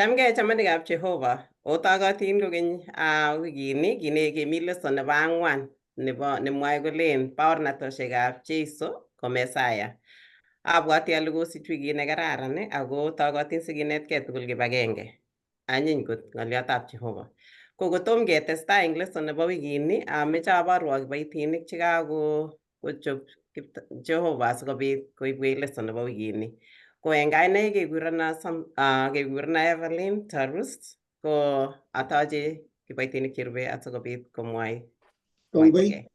Chamgei chamanikab Jehovah, otokotin kokeny wikini kemi lesson nebo 4 nemwoe kolen baornatosiekab Jesu ko Mesaya. Abwati ale kosich wikit nekararan ako tokotin sikinetkei tugul kibagenge. Anyiny kot ng'oliotab Jehovah. Ko kotom ketestai eng lesson nebo wikini, ameche aborwok kiboitinik chekakochop Jehovah asikobit koibwech lesson nebo wikini. Ko eng kainaik kekurena Evelyn Tarus, ko atoche kiboitinik cherube asikobit komwoi. Kongoi.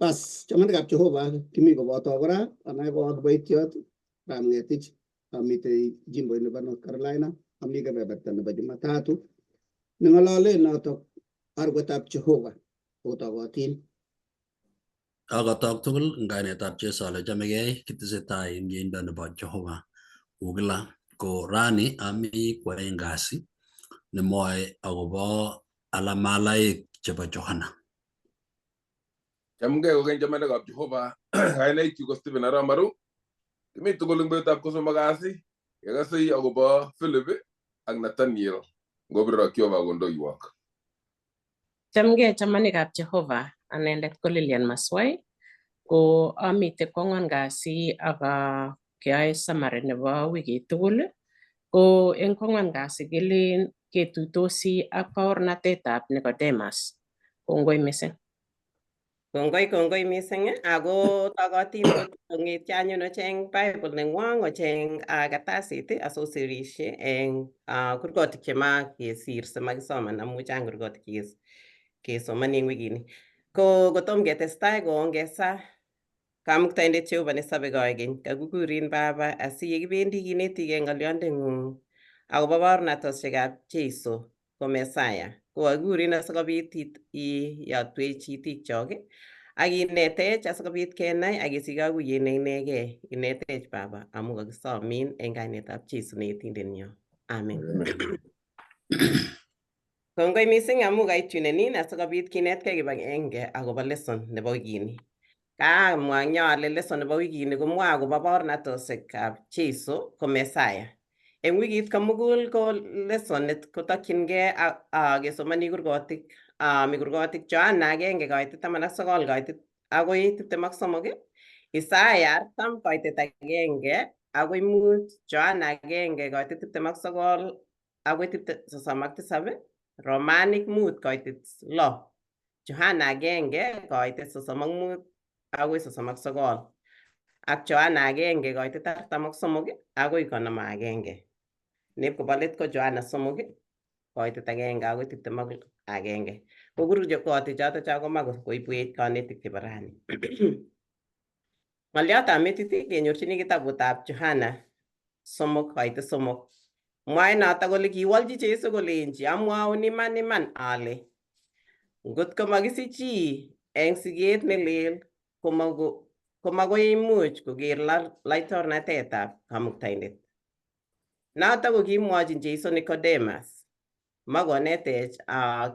Bas, chamanikab Jehovah kimi koboto kora, anai ko kiboitiot Ramngetich, amitei jimboit nebo North Carolina, ami kebeberta nebo Jumatatu. Neng'ololen notok arwetab Jehovah, otokotin. Akotok tugul eng kainetab Jesu ale chamegei kitesetai eng mieindo nebo Jehovah. Kou kila ko rani ami kwaeng kasi nemwoe akobo alamalaik chebo Johana. Chamgei kokeny chamanikab Jehovah, kainaikchu ko Stephen Aramaru. Kimi tugul eng betutab kosomok kasi, kekase akobo Philip ak Nathaniel ngobirok Jehova kondoiwok. Chamgei chamanikab Jehovah, anendet ko Lilian Maswai, ko amite kwang'wan kasi ak keyoe summary nebo wikit tugul. Ko eng kwang'wan kasi kelen ketuitosi ak baornatetab Nicodemus. Kongoi mising. Kongoi mising ako tokotin kot kong'etyo anyun ocheng Bible neng'wong ocheng kartasit asosirishe eng kurgotik chemakesir simakisoman amu chang kurgotik kesomani eng wikini. Ko kotom ketestai koongeza Kamuktaindet Jehova nesobe koikeny, kakukurin Baba asiyekibendi kinetigei ng'oliondeng'ung akobo baornatosiekab Jesu ko Mesaya. Ko kakikurin asikobit iyotwech itikchok ak inetech asikobit kenai ak kesich kakuyet neinegei. Inetech Baba amu kakisomin eng kainetab Jesu ne etindenyo. Amen. Kongoi mising amu kaitunenin asikobit kinetkei kibagenge akobo lesson nebo wikini. Kamwa eng yo ale lesson nebo wikini komwoe akobo baornatosiekab Jesu ko Mesaya. Eng wikit komugul ko lesson kotokyingei kesomani kurgotik. Mi kurgotik Johana 1:19 koitit akoi 23, Isaya 10 koitit 1 akoi 5, Johana 1:29 akoi 37, Romanik 5 koitit 6, Johana 1 koitit 35 akoi 39, ak Johana 1 koitit 43 akoi 51. Nep kobo let ko Johana 3 koitit 1 akoi 21. Ko kurgotik choto komoe koibwech kanetik chebo rani. Ng'oliotab metit kenyorchini kitabutab Johana 3 koitit 3. Mwae noto kole kiwolchi Jesu kolenji, amwaun iman ale ngot ko makisich chi eng siget nelel komagoi imuch koker laitornatetab Kamuktaindet. Noto ko kimwochin Jesu Nicodemus. Makonetech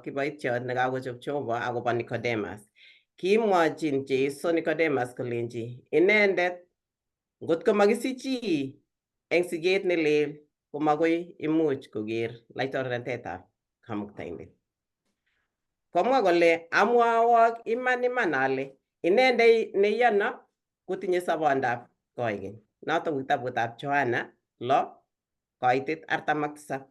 kiboitiot nekakochop Jehova akobo Nicodemus. Kimwochin Jesu Nicodemus kolenji inendet ngotko makisich chi eng siget nelel komagoi imuch koker laitornatetab Kamuktaindet. Komwa kole amwawok iman ale inendet neiyono kotinye sobondab koikeny. Noto ko kitabutab Johana 6 koitit 47.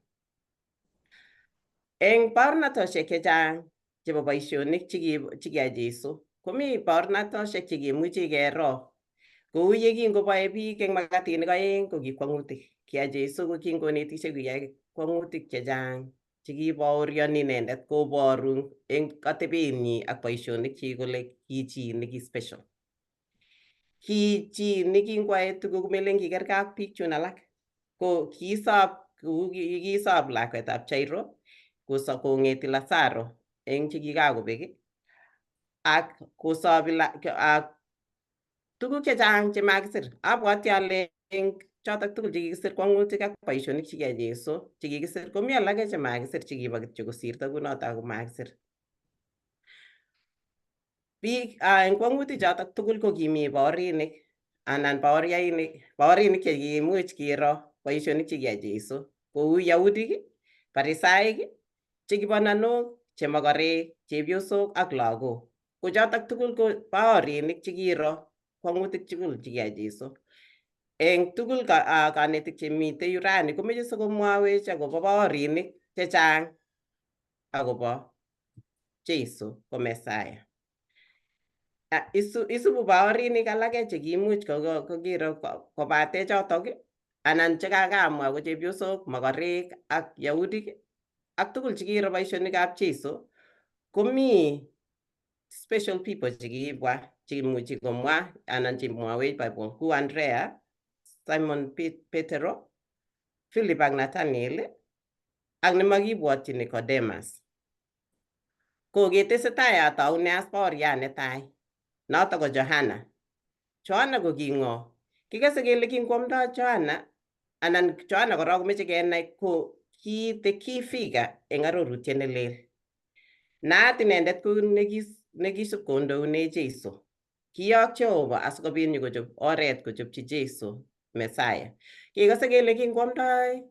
Eng baornatosiek chechang chebo boisionik chekiyai Jesu, komi baornatosiek chekemuchi kero. Kou ye kingoboe biik eng makatinik 2 ko ki kwang'utik. Kiyai Jesu ko kingonetishe kiyai kwang'utik chechang chekibaorioni inendet koboru eng atebenyi ak boisionikchi kole ki chi neki special. Ki chi nekingwae tuguk melen kikergei ak biik chun alak. Ko kisob lakwetab Jairo kong'eti Lazaro eng chekikakobek ak kosobi tuguk chechang chemakisir. Abwati ale eng chotok tugul chekikisir kwang'utik ak boisionik chekiyai Jesu chekikisir komi alake chemakisir chekibo kityo kosirto kunoto ako makisir. Biik eng kwang'utik chotok tugul ko kimi baorinik anan baorinik chekimuch kiro boisionik chekiyai Jesu. kou Yahudik, Farisaik, chekibananok, chemakarek, chepyosok ak lagok. Ko chotok tugul ko baorinik chekiro kwang'utik tugul chekiyai Jesu. Eng tugul kanetik chemitei yu rani komeche sikomwawech akobo baorinik chechang akobo Jesu ko Messiah. Isubu baorinik alake chekimuch kokiro kobate chotok anan chekakamwa ko chepyosok, makarek ak Yahudik ak tugul chekiro boisionikab Jesu komi special people chekibwa chekimuchi komwa anan chemwawech Bible ku Andrea, Simon Petero, Philip ak Nathaniel ak nemakibwotyi Nicodemus. Ko ketesetai ataune as baoriat netai notok ko Johana. Johana ko king'o? Kikase kele kinkwamdoi Johana anan Johana korok komeche kenai ko ki the key figure eng arorutiet ne lel. Naat inendet ko nekisub kondoune Jesu. Kiyok Jehova asikobit nyikochop oret kochopchi Jesu Messiah. Kikase kele kinkwamdoi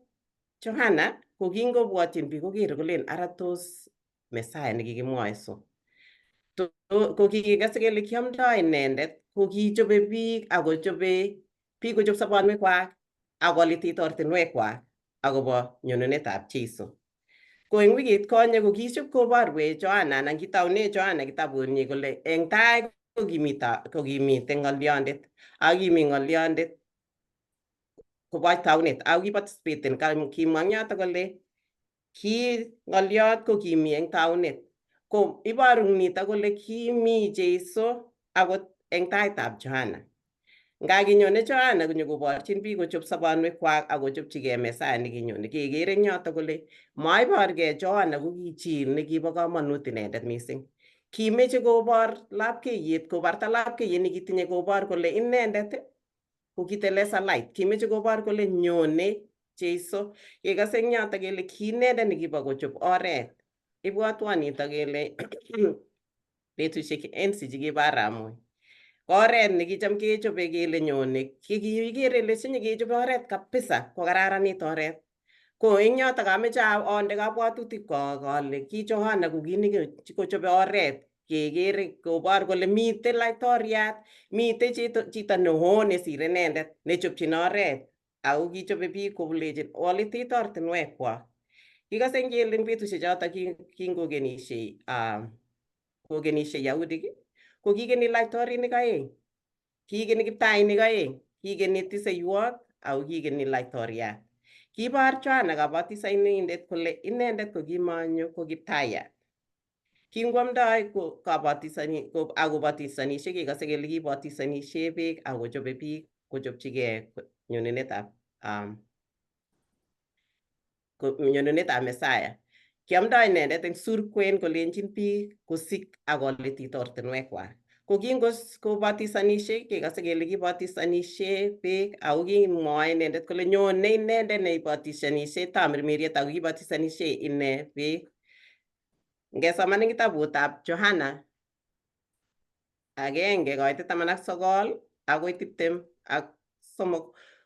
Johana ko kingobwotyin biik kokere kolen ara tos Messiah nekikimwoe so. Ko kikase kele kiamdoi inendet ko kichobe biik akochobe biik kochop sobonwekwak akolitiit ortinwekwak akobo nyonunetab Jesu. Ko eng wikit konye ko kisib koborwech Johana anan kitaune Johana kitabunyi kole eng tai kokimite ng'olyondet ak kimi ng'olyondet kobo taunet ak kiparticipaten kimwa eng yoto kole ki ng'olyot ko kimi eng taunet. Ko iboru nito kole kimi Jesu akot eng taitab Johana. Nga kinyone Johana konyokoborchin biik kochop sobonwekwak ak kochopchigei Messiah nekinyone. Kekere eng yoto kole maiborgei Johana ko ki chi nekibo komonut inendet mising. Kimeche kobor lapkeiyet, kobarta lapkeiyet nekitinye kobor kole inendet ko kiteleza light. Kimeche kobor kole nyone Jesu. Kekase eng yoto kele ki inendet nekibo kochop oret. Ibwotwon nito kele betusiek enzi chekibo Aramoi. Oret nekicham kechobe kele nyone, kikikere ile sinye kechobe oret kabisa kokararanit oret. Ko eng yoto kameche onde kabwatutik kole ki Johana ko kochobe oret kekere kobor kole mitei laitoriat, mitei chito neo nesire inendet nechopchin oret ako kichobe biik kolechin olitit ortinwekwak. Kikase kele eng betusiek choto kokenishei Yahudik ko kikeni laitorinik oeng. Kikeni kiptainik oeng, kikeni tiseiwot ako kikeni laitoriat. Kiibor Johana kabatisaindet kole inendet ko kimanyo ko kiptayat. Kingwamdoi akobatisanishe kekase kele kibatisanishe biik akochobe biik kochopchigei nyonunetab Messiah. Kiamdoi inendet eng surkwen kolenjin biik kosik akolitit ortinwekwak. Ko kingobatisanishe kekase kele kibatisanishe biik ako kimwoe inendet kole nyone inendet neibatisanishe tamirmiriet ako kibatisanishe ine biik. Ngesoman eng kitabutab Johana 1:19 akoi 23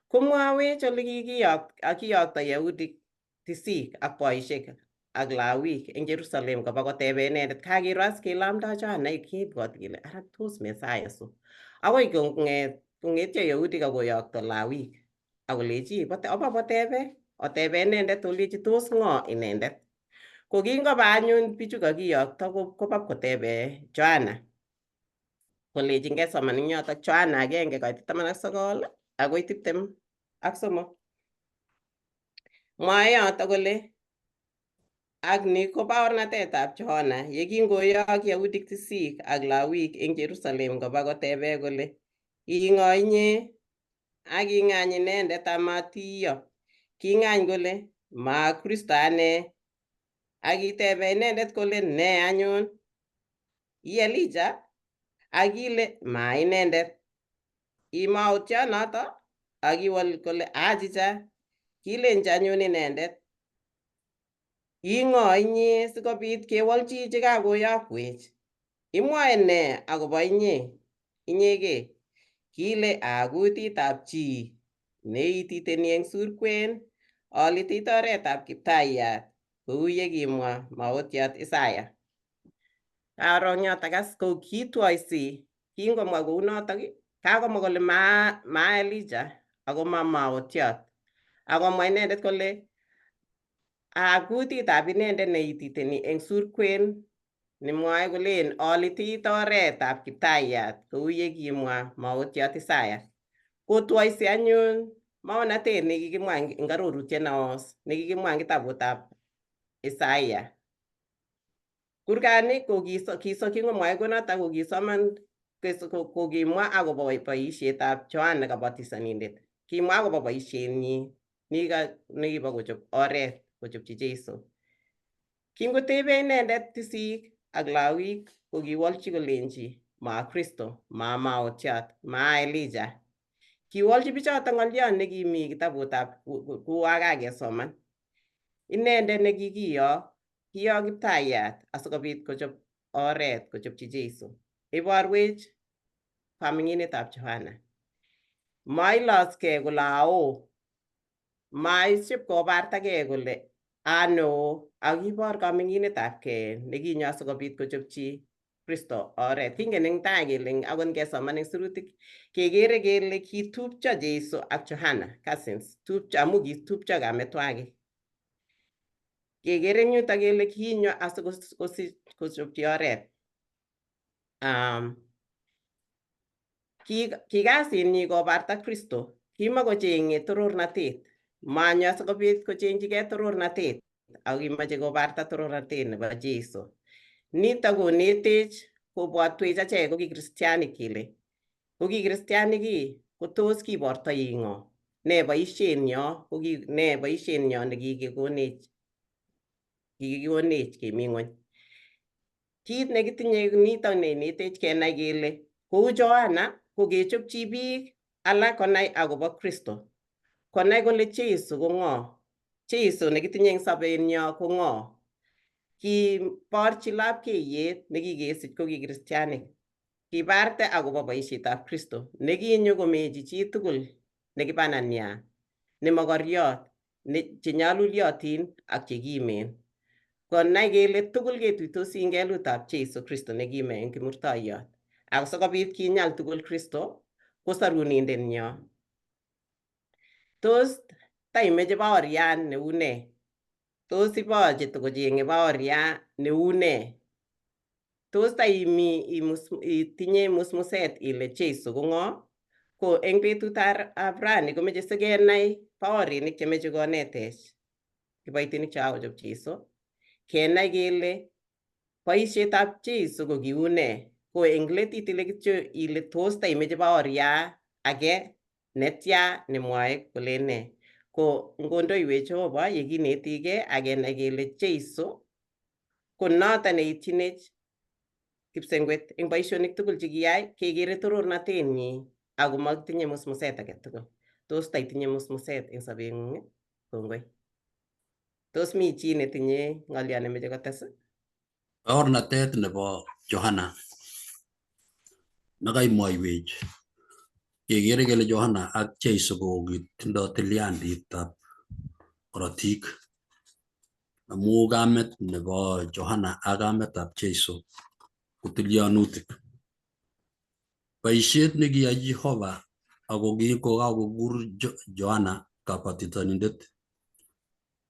komwawech ole kikiyokto Yahudik tisik ak boisiek ak lawik eng Jerusalem koba kotebe inendet. Kakiro as kele amdoi Johana kibwoti kele ara tos Messiah so. Akoi kong'etyo Yahudik akoyokto lawik akolechi otebe inendet olechi tos ng'o inendet. Ko kingoba anyun bichu kakiyokto koba kotebe Johana. Kolechi ngesoman eng yoto Johana 1:19 akoi 23. Mwae yoto kole ak ni ko baornatetab Johana yekingoyok Yahudik tisik ak lawik eng Jerusalem koba kotebe kole ing'o inye ak king'any inendet amatiyo. King'any kole ma Kristo ane ak kitebe inendet kole ne anyun? I Elijah? Ak kile ma inendet. I mautyonoto? Ak kiwol kole achicha. Kilenji anyun inendet ing'o inye sikobit kewolchi chekakoyokwech. Imwoe ne akobo inye inyege? Kile kutitab chi neititeni eng surkwen Alitit oretab Kiptayat kou ye kimwa maotiat Isaya. Arong yotok as ko kitwoisi kingomwa kou notok kakomwa kole ma Elijah ako ma maotiat. Akomwa inendet kole kutitab inendet neititeni eng surkwen nemwoe kolen alitit oretab Kiptayat kou ye kimwa maotiat Isaya. Kotwoisi anyun maonatet nekikimwa eng arorutiet naos nekikimwa eng kitabutab Isaya. Kurgani kingomwae konotok kokisoman kokimwa akobo boisietab Johana Kabatisonindet. Kimwa akobo boisienyi nekibo kochop oret kochopchi Jesu. Kingotebe inendet tisik ak lawik kokiwolchi kolenji ma Kristo, ma maotiat, ma Elijah. Kiwolchi bichotok ng'oliot nekimi kitabutab kuwakakesoman. Inendet nekikiyok Kiptayat asikobit kochop oret kochopchi Jesu. Iborwech kaming'inetab Johana. Mailoskei kole ao, maisip kobartakei kole ano, akibor kaming'inetab kei nekinyo asikobit kochopchi Kristo oret. Kingen eng tai kele akot ngesoman eng sirutik kekere kele kitupcho Jesu ak Johana cousins, amu kitupcho kametwagik. Kekere eng yutok kele kinyo asikochopchi oret. Ki kasinyi kobarta Kristo, kimakocheng'e torornatet, manyo asikobit kocheng'chigei torornatet ako kimache kobarta torornatet nebo Jesu. Nitok konetech kobwatwech achek ko ki kristianik kele ko ki kristianik ko tos kibortoi ng'o? Ne boisienyo nekikikonech kemi ng'ony. Kit nekitinye nitok neinetech kenai kele kou Johana ko kechopchi biik alak konai akobo Kristo. Konai kole Jesu ko ng'o? Jesu nekitinye eng sobenyo ko ng'o? Kiborchi lapkeiyet nekikesich ko ki kristianik. Kibarte akobo boisietab Kristo nekinyokomechi chitugul nekibanania, nemokoriot, chenyaluliotin ak chekimen. Konai kele tugul ketuitosi eng kelutab Jesu Kristo nekime eng kimurtoiyot. Ak sikobit kinyal tugul Kristo ko sorunindenyo. Tos taimeche baoriat neu ne? Tos iboche tokocheng'e baoriat neu ne? Tos itinye musmuset ile Jesu ko ng'o? Ko eng betutab rani komeche sikenai baorinik chemeche konetech kiboitinik chekakochop Jesu, kenai kele boisietab Jesu ko kiu ne? Ko eng let itile kityo ile tos taimeche baoriat age netya nemwoe kole ne? Ko ngondoiwech Jehova yekinetigei akenai kele Jesu ko noto neitchinech kipsengwet eng boisionik tugul chekiyai kekere torornatenyi ako makitinye musmuset age tugul. Tos taitinye musmuset eng sobeng'ung? Kongoi. Tos mi chi netinye ng'oliot nemeche kotes? Baornatet nebo Johana nekaimwoiwech kekere kele Johana ak Jesu ko kitindoi tilyandit korotik amu kamet nebo Johana ak kametab Jesu ko tilyanutik. Boisiet nekiyai Jehova ako kakokur Johana Kabatisonindet,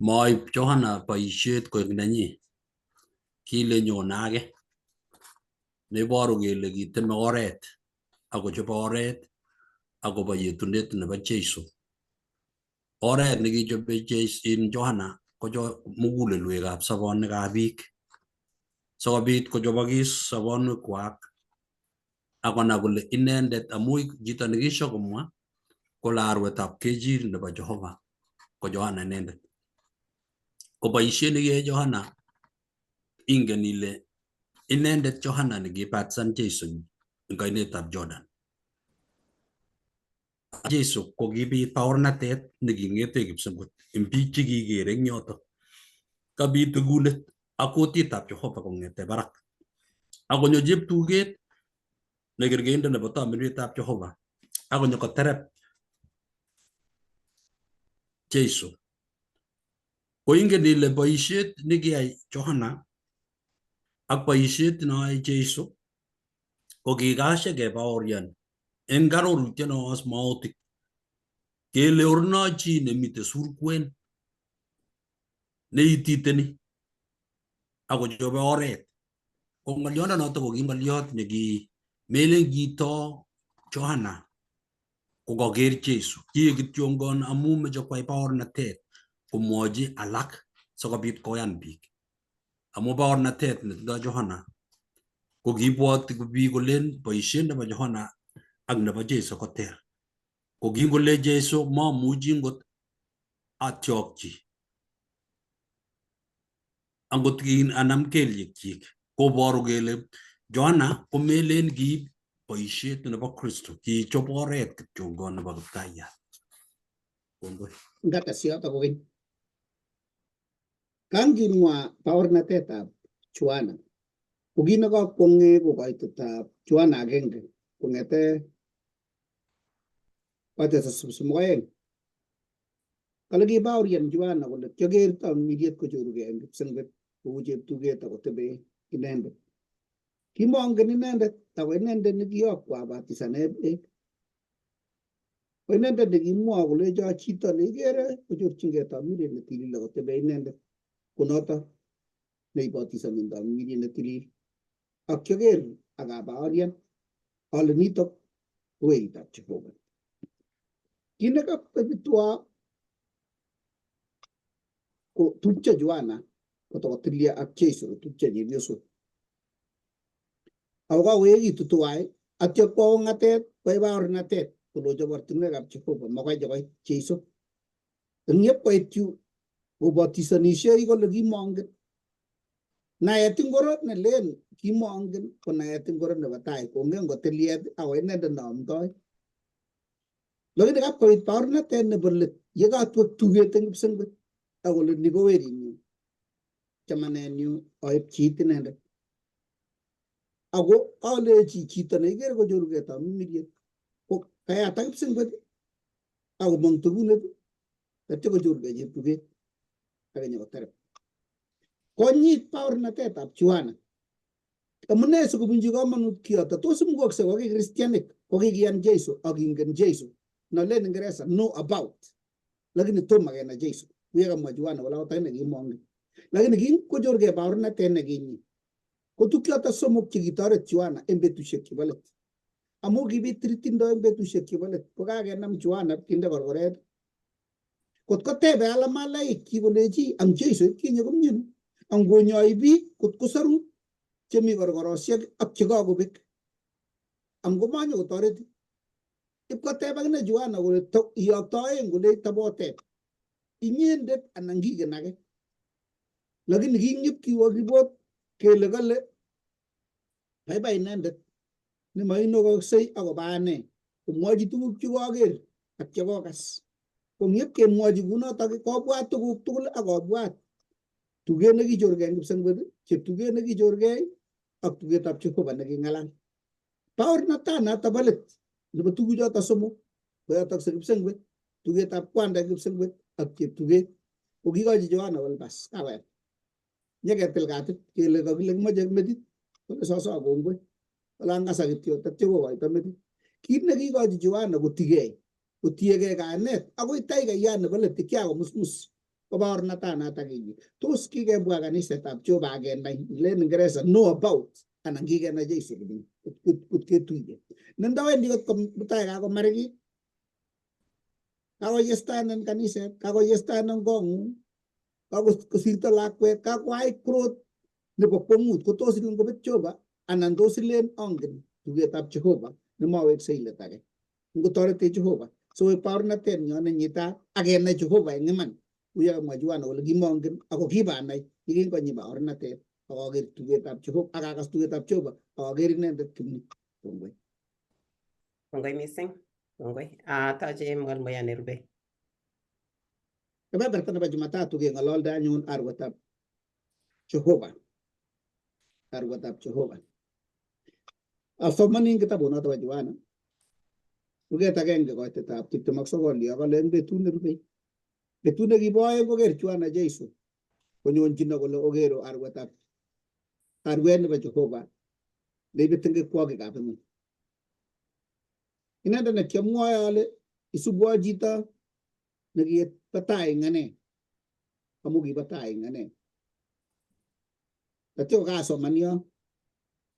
moib Johana boisiet koek nenyi, kile nyone age neiboru kele kiteme oret akochop oret akobo yetunet nebo Jesu. Oret nekichobe Johana ko mugulelwekab sobonwekab biik sikobit kochobokis sobonwekwak akonai kole inendet amu chito nekisho komwa kole arwetab kejir nebo Jehova ko Johana inendet. Ko boisiet nekiyai Johana ingen ile inendet Johana nekibatisan Jesu eng oinetab Jordan. Jesu ko kibit baornatet neking'ete kipsengwet eng biik chekikere eng yoto. Kabit tugunet ak kutitab Jehova kong'ete barak. Akonyo cheptuget nekerkeindo nebo tamirmiritab Jehova akonyo koterep Jesu Ko ingen ile boisiet nekiyai Johana ak boisiet noyoe Jesu ko kikashe kebaorian en karorutiet no osmautik kele orno chi nemite surkwen neititeni ako chobe oret. Ko ngoliondonoto ko ki ngoliot neki melen kito Johana ko kaker Jesu. Kiek kityongon amu meche kwai baornatet komwochi alak sikobit koyan biik. Amu baornatet netindoi Johana ko kiibwoti biik kolen boisiet nebo Johana ak nebo Jesu ko ter. Ko kingole Jesu mamuchi ngot atyokchi angot kin anam kelyekyik koboru kele Johana komelen kiib boisiet nebo Kristo, kichob oret kityongon nebo Kiptayat. Kongoi. Ngatasiota kokeny. Kangimwa baornatetab Johana ko kit nekakwonge ko koitetab Johana agenge kong'ete koitet somoeng. Kale kibaorian Johana kole kioker tamirmiriet kochorugei eng kipsengwet kou cheptuget akotebe inendet. Kimongen inendet ako inendet nekiyokwo abatisane beek. Ko inendet nekimwoe kolecho chito neikere kochorchingei tamirmiriet netilil akotebe inendet ko noto neibatisani tamirmiriet netilil. Ak kioker ak abaorian ale nitok ko weritab Jehova. Kit nekapetwa ko tupcho Johana kotokotilyo ak Jesu kotupcho chepyosok. Ako kakoekitu tuwai atyo kwo ong'atet kwai baornatet kolocho ortinwekab Jehova makoi chekoit Jesu. Eng yepkoit yu kobatisonisiei kole kimongen. Naet ingoro nelen kimongen ko naet ingoro nebo tai kongen kotiliet ako inendet neamdoi. Lakini kapkoit baornatet nebo let yekatwek tuget eng kipsengwet akole ni ko werinyu chamanenyu aipchi it inendet. Ako alechi chito neikere kochorugei tamirmiriet ko kayat ak kipsengwet akomong tugunet tatyo kochorugei cheptuget akenyokoterep. Konyit baornatetab Johana. Amune sikobunchi komonut kiyoto? Tos imukokse ko ki kristianik ko kikiyan Jesu ak ingen Jesu nolen Ingeresa know about, lakini tomo kenai Jesu. Kuye kamwa Johana kole akot akine kimongen. Lakini kingochorgei baornatet nekinyi ko tukchoto somok chekitoret Johana eng betusiek chebo let. Amu kibit tiritindo eng betusiek chebo let ko kakenam Johana kinde korkoret. Kot kotebe alamalaik kikolechi ang Jesu ipkinye komyeni. Angonyoi biik kot kosaru chemi korkorosiek ak chekakobek. Angomanyo kotoret ipkoteb akine Johana kole iyoktoen kole tabotet inyendet anan kigen age. Lakini king'ip kiwo ripot kele kale baibai inendet nemainokoksei akobo ane komwochi tuguk chekoker ak chekokas. Kong'ip kemwochi kunotok kobwat tuguk tugul akobwat tuget nekichorgei eng kipsengwet, cheptuget nekichorgei ak tugetab Jehova neking'alal. Baornatanato bo let nebo tuguchoto somok koyotokse kipsengwet, tugetab kwanda eng kipsengwet ak cheptuget ko kikochi Johana kole bas kawek nyeketil katit kele kakile kimoche metit kole soso kongoi kole angasa kityo tatyo kokoito metit. Kit nekikochi Johana kotiegei kayanet akoi taikayat nebo let kiakomusmus ko baornatanato kinyi. Tos kikebwa kanisetab Jehova akenai len Ingeresa know about anan kikenai Jesu kot ketuiye. Nendawendi kot mutai kakomar kiy kakoyestaenen kaniset, kakoyestaenen kong'ung, kakosirto lakwet, kakwai krot nebo kwong'ut, ko tos ilen kobet Jehova anan tos ilen angen tugetab Jehova nemaweksei let age. Ngotoreti Jehova so baornatet nyo nenyitat akenai Jehova eng iman. Uyo kamwa Johana kole kimongen ako kibanai yekingonyi baornatet akaker tugetab Jehova akakas tugetab Jehova akaker inendet kimni. Kongoi. Kongoi mising. Kongoi. Toche mwalmoya nerube. Kebeberta nebo Jumatatu keng'ololde anyun arwetab Jehova. Arwetab Jehova. Asomanin kitabunoto bo Johana. Luget agenge koitetab 29 akole eng betut nerube. Betut nekibo oeng koker Johana Jesu konyonjin kole ogero arwet nebo Jehova neibitenge kwokikab ng'ony. Inendet ne kiamwoe ale isubwo chito nekibo tai eng ane amu kibo tai eng ane. Tatyo kasoman yo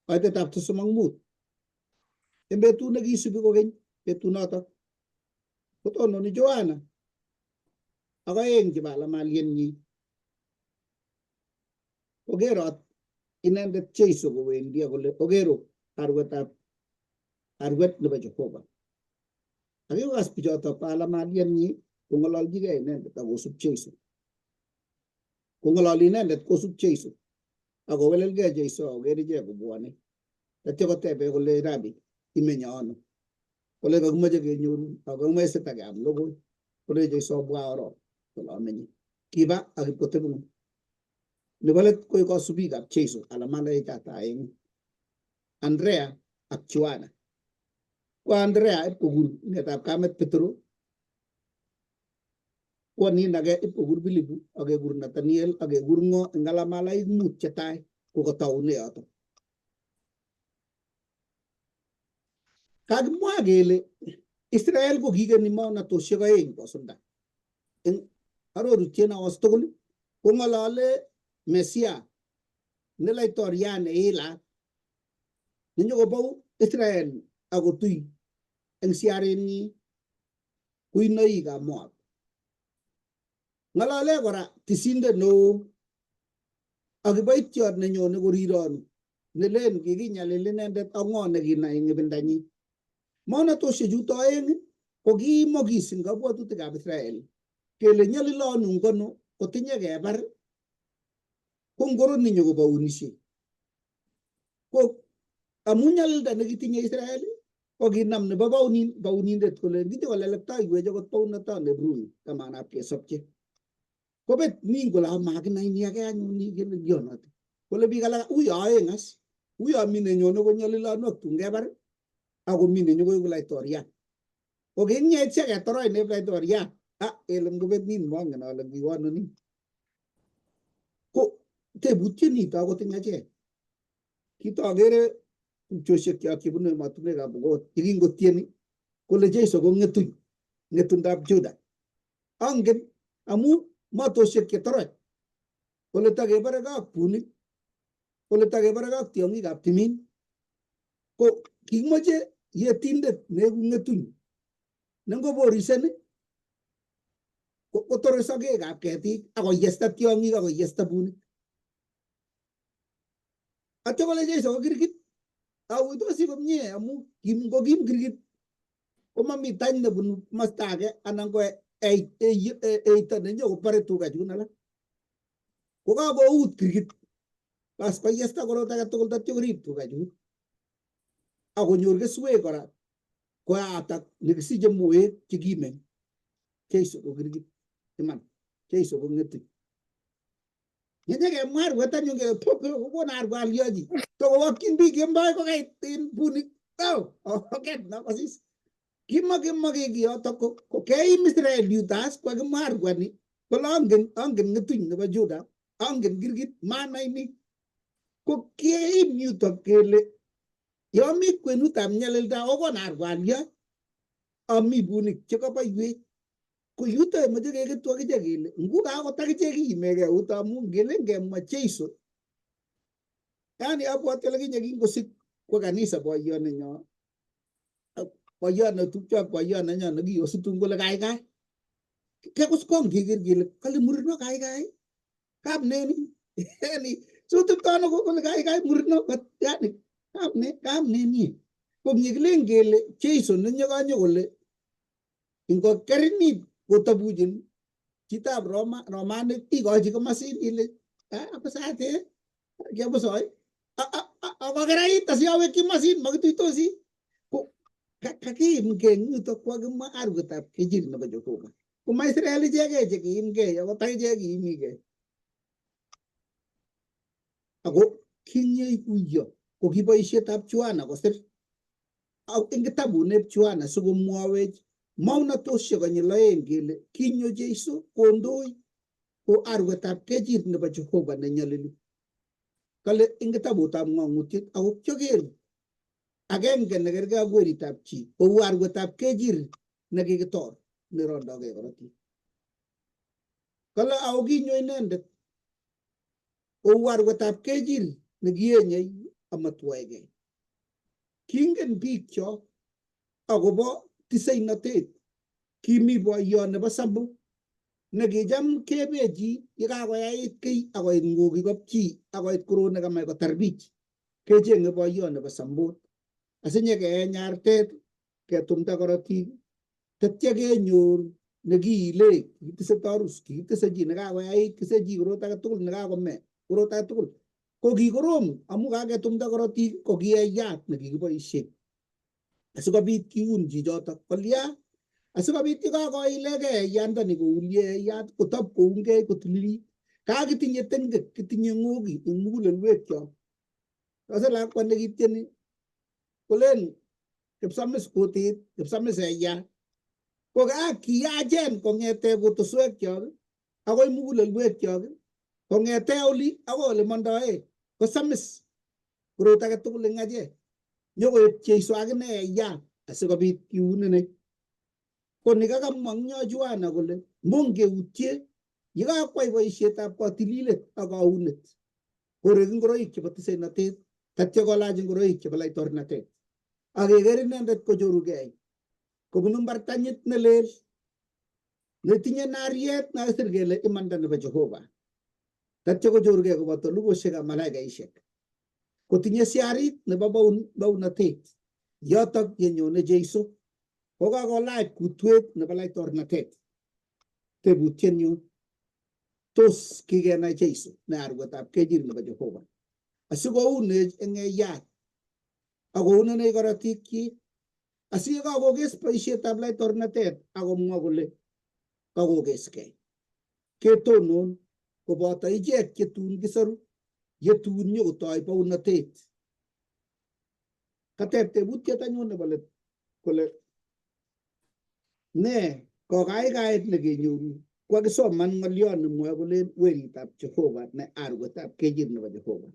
kaitetab 35 en betut nekisubi kokeny, betut notok kotononi Joana ak aeng chebo alamalienyi ogerot inendet Jesu kowendi kole ogero arwet nebo Jehova. Akikas bichotok bo alamalienyi kong'ololchigei inendet akosub Jesu. Kong'ololi inendet kosub Jesu akowelelgei Jesu akoker ichek kobwone. Tatyo kotebe kole Rabi, imenye ano? Kole kakimoche kenyoru ako kakimoche sitakeam logoi. Kole Jesu abwa orok kole amenye. Kiba ak ipkotebi ng'ony. Nebo let koek kasubikab Jesu alamalaikata aeng, Andrea ak Joana. Ko Andrea ipkokur ng'etab kamet Petro, ko nin age ipkokur Philipu, akekur Nathaniel, akekur ng'o eng alamalaik mut chetai kokotaune yoto. Kakimwa kele Israel ko kikeni Baornatosiek 2 kosulda. Eng arorutiet naos tugul kong'olole Mesia ne laitoriat ne ilaat nenyokobou Israel akotui eng siarenyi kuinoikab Moab. Ng'olole kora tisindet neo ak kiboitiot nenyone korironu nelen kikinyalil inendet ak ng'o nekinai eng ibindanyi. Baornatosiek chuto aeng ko kiimokis eng kabwatutikab Israel kele nyalilonu ngono kotinye kebar ko ngoro ninyo kobaunisie. Ko amu nyalilda nekitinye Israel ko kinam nebo baunindet kole ngite kolelektaiwech akot baunato ne Bruni kamanab kesopche. Kobet nin kole makinai ni age anyun kele lionot. Kole biik alak uyo aeng as. Uyo mi nenyone konyalilonu ak tun kebar ako mi nenyokoiku laitoriat. Ko kinyech ketoroch neb laitoriat. Ele ngobet nin mongen ale kiwono nin. Ko tebutiet nito kotinye achek. Kitokere tupchosiek chebunu emotinwekab Pokot yekingotieni kole Jesu ko ng'etundab Juda. Angen amu matosiek chetoroch kole takebare ak bunik, kole takebare ak tiong'ikab timin. Ko kikimoche yetindet neeku ng'etuny nengoborisen kotore sogekab ketik akoyesta tiong'ik akoyesta bunik. Atyo kole Jesu ko kirgit awuitosi komie amu kim kirgit komami tany nebunu masta age anan ko eito nenyokobare tuga chun alak. Ko kakout kirgit bas koyesta korot age tugul tatyo korib tuga chun akonyor keswek kora koyatak nekisiche moek chekimen. Jesu ko kirgit iman. Jesu ko ng'etuny. Nyekemwa arwet anyun kele kokon arwaliochi tokowokyin biik kemboi kokait bunik. Oket nakosis. Kimakimake kiyotok ko keim Israel yutas kwakimwa arwani kole angen ng'etuny nebo Juda, angen kirgit manai ni. Ko keim yutok kele yomi kwenutab nyalilda okon arwaliot ami bunik chekaboiwech. Ko yuto emoche keketu akichek kele nguka akot akichek kiimege uto amu ngele ngemwa Jesu. Yani abwoti ole kinye kingosik kwa kanisa boiyot nenyo. Boiyot netupcho ak boiyot nenyo nekiyositun kole kaikai. Kekuskong keker kele kale murino kaikai. Kap neni. Yani sutuptono kole kaikai murino yani kap neni. Ko nyekilen kele Jesu nenyokanyo kole ingokerinit kotabujin chitab Romanik ikochi komasin ile apasate kiabusoi akokerait asiyawekyi masin makituitosi. Ko kakiimgei yutok kwakimwa arwetab kejiri nebo Jehova. Ko ma Israel ichegei chekiimgei akot akichek kiimigei. Ako kinyekuyo ko kiboisietab Joana kosir eng kitabuneb Joana sikomwawech Baornatosiek konyil 2 kele kinyo Jesu kondoi ko arwetab kejir nebo Jehova nenyolili. Kale ing kitabutab ng'ong'utiet ako kyoker agenge nekergei ak weritab chi kou arwetab kejir nekikitor nerondogei korotik. Kale ako kinyo inendet kou arwetab kejir nekienyei amatwaegei. Kingen biikcho akobo tiseinotet. Kimi boiyot nebo Sambu nekicham kebechi yekakoyait kiy akoit ng'oki kopchi akoit korot nekamach kotar bich kecheng'e boiyot nebo Sambut asinyikeeny artet ketumda korotik tetya kenyor nekiile kitise tarus kitise chi nekakoyait kise chi korot age tugul nekakome korot age tugul ko kikorom amu kaketumda korotik ko kiyeyat nekikiboisie asikobit kiun chichotok kolya asikobit yekakoilegei yandani koulie yat kotab koungei kotililit kakitinye tengek kitinye ng'oki eng mugulelwekchok. Kase lakwa nekitieni kolen kipsamis kutit kipsamis eya ko kiyachen kong'ete kutuswekchok akoi mugulelwekchok kong'ete oli akoi ole mondoe kosamis korot age tugul eng achek nyokoib Jeiso akine eya asikobit kiunenech. Ko nikakamwa eng yo Joana kole mongeutye yekakwai boisietab katililet ak kaunet korek ngoroik chebo tiseinotet tatya kolach ngoroik chebo laitornatet akeker inendet kochorugei kobunu mbartanyit nelel netinye nariet nakisir kele imanda nebo Jehova tatya kochorugei koboto lugoshekab malaikaishek kotinye siarit nebo baunatet yotok yenyone Jeiso kokakolach kutwet nebo laitornatet. Tebutienyu tos kikenai Jeiso ne arwetab kejir nebo Jehova asikounech eng eiyat akounenech korotikyik asikakokes boisietab laitornatet akomwa kole kakokeskei ketonon koboto ichek chetun kisoru yetun nyokotoi baunatet. Kateb tebutiet anyun nebo let kole ne kokaikait nekenyoru kwakisoman ng'oliot nemwoe kolen weritab Jehova ne arwetab kejir nebo Jehova.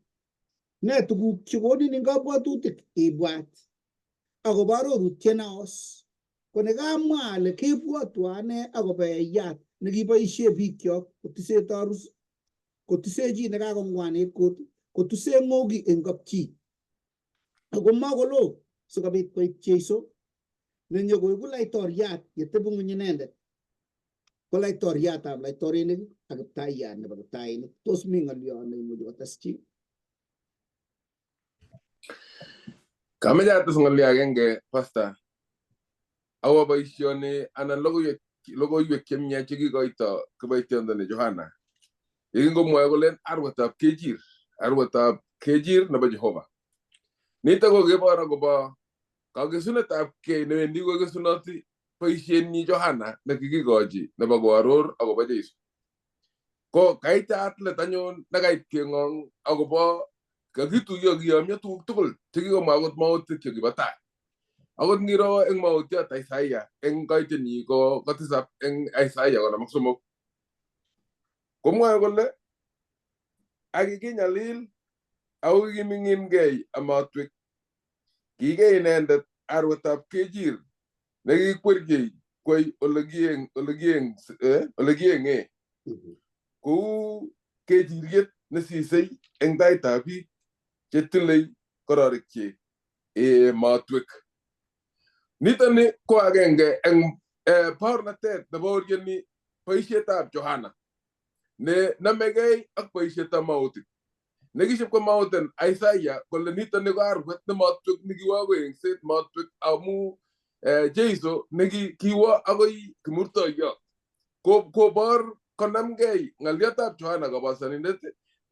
Ne tuguk chekonin eng kabwatutik ibwat akobo arorutiet naos ko nekamwa ale kibwotwo ane akobo eiyat nekiboisie biikchok kotise tarus kotise chi nekakong'wanit kotuse ng'oki eng kapchi ako makolo sikobit koit Jeiso nenyokoiku laitoriat yetebi ng'ony inendet ko laitoriatab laitorinik ak kiptaiyat nebo kiptainik. Tos mi ng'oliot neimuchi kotes chi? Kameche ates ng'olyo agenge pastor awo boisioni anan logoiwek chemyach chekikoito kiboitiondo Johana yekingomwoe kolen arwetab kejir nebo Jehova. Nito ko kebor akobo kakesunetab kei newendi kokesunoti boisienyi Johana nekikikochi nebo koaror akobo Jeiso. Ko kaitat let anyun nekait keng'ong akobo kakituiyo kiyomyo tuguk tugul chekikomwa akot mautik chekibo tai. Akot ngiro eng mautiot Isaiah eng kaitenyi ko kotisap eng Isaiah 53 komwoe kole akikinyalil ako kikiming'ingei amatwek kikei inendet arwetab kejir nekikwerkei kwai olekieng'e kou kejiriet nesisei eng taitab biik chetilei kororikchi matwek. Nitoni ko agenge eng baornatet nebaorieni boisietab Johana ne namegei ak boisietab mautik nekiship komauten Isaiah kole nitoni ko arwet ne matwek nekiwo akoi engset matwek amu Jeiso nekiwo akoi kimurtoiyot kobor konamgei ng'aliotab Johana kabosanindet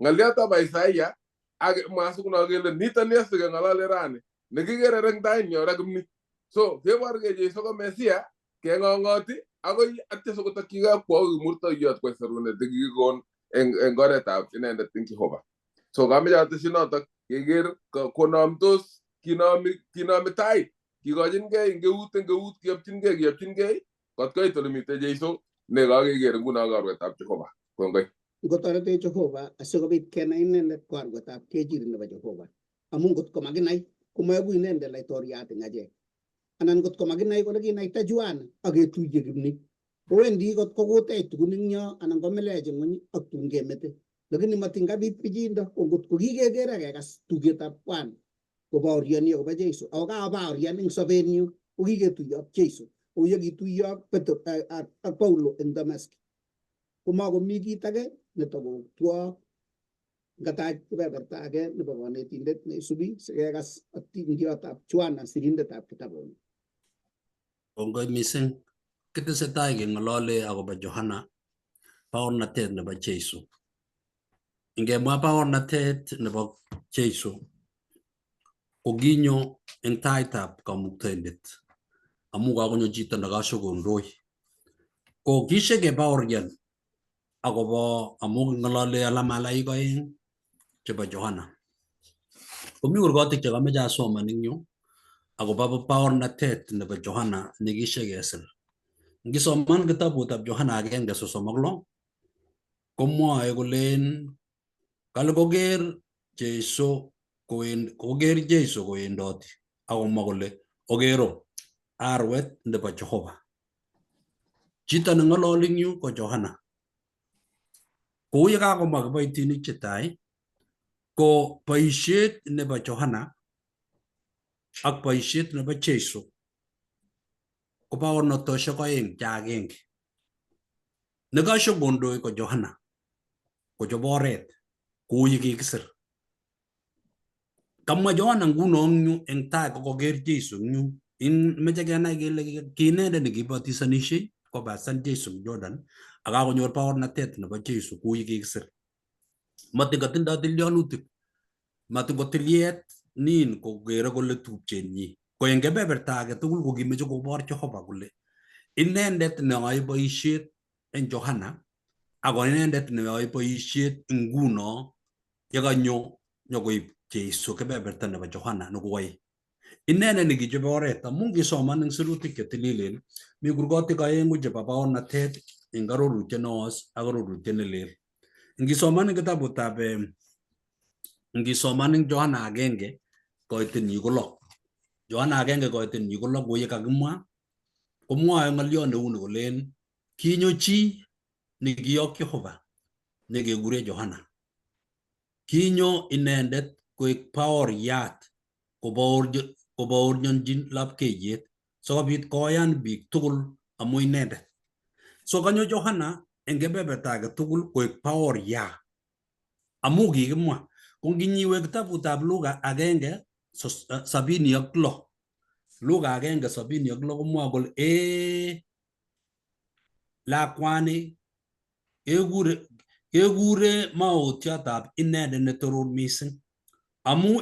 ng'aliotab Isaiah ak mwasikuno kele nitoni asikeng'alale rani nekikere eng tainyo ra kimni. So keborgei Jeiso ko Mesia keng'ong'oti akoi atya sikotokchigei kwo kimurtoiyot kwai serunet nekikikon eng oretab inendet eng Jehova. So kameche atesyi notok keker konamtos kinomi tai kikochingei eng eut kiyopchingei kot koit ole mitei Jeiso ne kakeker nguno arwetab Jehova. Kongoi. Ngotorete Jehova asikobit kenai inendet kwarwetab kejir nebo Jehova. Amu ngot ko makinai komaeku inendet laitoriat eng achek. Anan ngot ko makinai kole kinaita Juan ak ketuiye kimni. Kowendi kot ko kutech tugun eng yo anan ko melech ng'ony ak tun kemete. Lakini matingabit pichindo ko ngot ko kikeker ak kekas tugetab Kwan kobaoriani akobo Jesu. Ako kabaorian eng sobenyu ko kiketuiyo ak Jesu. Kou ye kituiyo ak Petro ak Paulo eng Damascus. Komakomi kit age netokotwo ngatach kebeberta age nebo kanetindet neisubi sikekas atindiotap Juan sirindetab kitabuni. Kongoi mising. Kitesetai keng'olole akobo Johana baornatet nebo Jesu. Ngemwa baornatet nebo Jesu kokinyo eng taitab Kamuktaindet amu kakonyo chito nekashokondoi. Ko kishekebaorian akobo amu ng'olole alamalaik oeng chebo Johana. Komi kurgotik chekameche asoman eng yu akobo baornatet nebo Johana nekishekesir. Ngisoman kitabutab Johana 1:36 komwoe kolen kale koker Jesu kowendoti akomwa kole okero arwet nebo Jehova. Chito neng'ololi eng yu ko Johana. Kou ye kakomwa kiboitinik chetai ko boisiet nebo Johana ak boisiet nebo Jesu ko baornatosiek oeng che agenge. Nekashokondoi ko Johana kochob oret kou ye kikisir. Kamwa Johana nguno eng yu eng tai kokoker Jesu eng yu. Meche kenai kele ki inendet nekibatisanisie kobasan Jesu eng Jordan ak kakonyor baornatet nebo Jesu kou ye kikisir. Matikotindoi tilyanutik, matikotiliet nin kokere kole tupchenyi. Ko eng kebeberta age tugul ko kimeche kobor Jehova kole inendet neyoe boisiet eng Johana ako inendet neyoe boisiet nguno yekanyo nyokoib Jesu kebeberta nebo Johana nekoyoe. Inendet nekichobe oret amu ngisoman eng sirutik chetililen mi kurgotik oengu chebo baornatet eng arorutiet neos ak arorutiet nelel. Ngisoman eng kitabutab ngisoman eng Johana 1:6. Johana 1:6 kou ye kakimwa komwoe ng'oliot neuni kolen kinyo chi nekiyok Jehova nekekure Johana. Kinyo inendet koek baoriat kobaorionjin lapkeiyet sikobit koyan biik tugul amu inendet. So kanyo Johana eng kebeberta age tugul koek baoria amu kikimwa. Ko nginyiwe kitabutab Luka 1:76. Luka 1:76 komwoe kole lakwani kekure maotiotab inendet netoror mising amu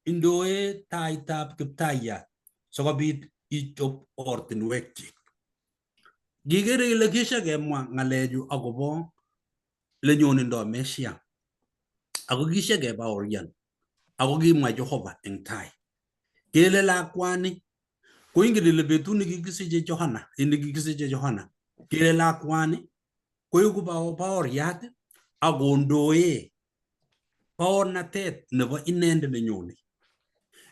indoe taitab Kiptayat sikobit ichop ortinwekchik. Kikere ile kishakemwa ng'alechu akobo lenyonindoi Mesia ako kishakebaorian ako kimwa Jehova eng tai kele lakwani ko ingen ile betut nekikisiche Johana kele lakwani koeku baoriat akondoe baornatet nebo inendet nenyone.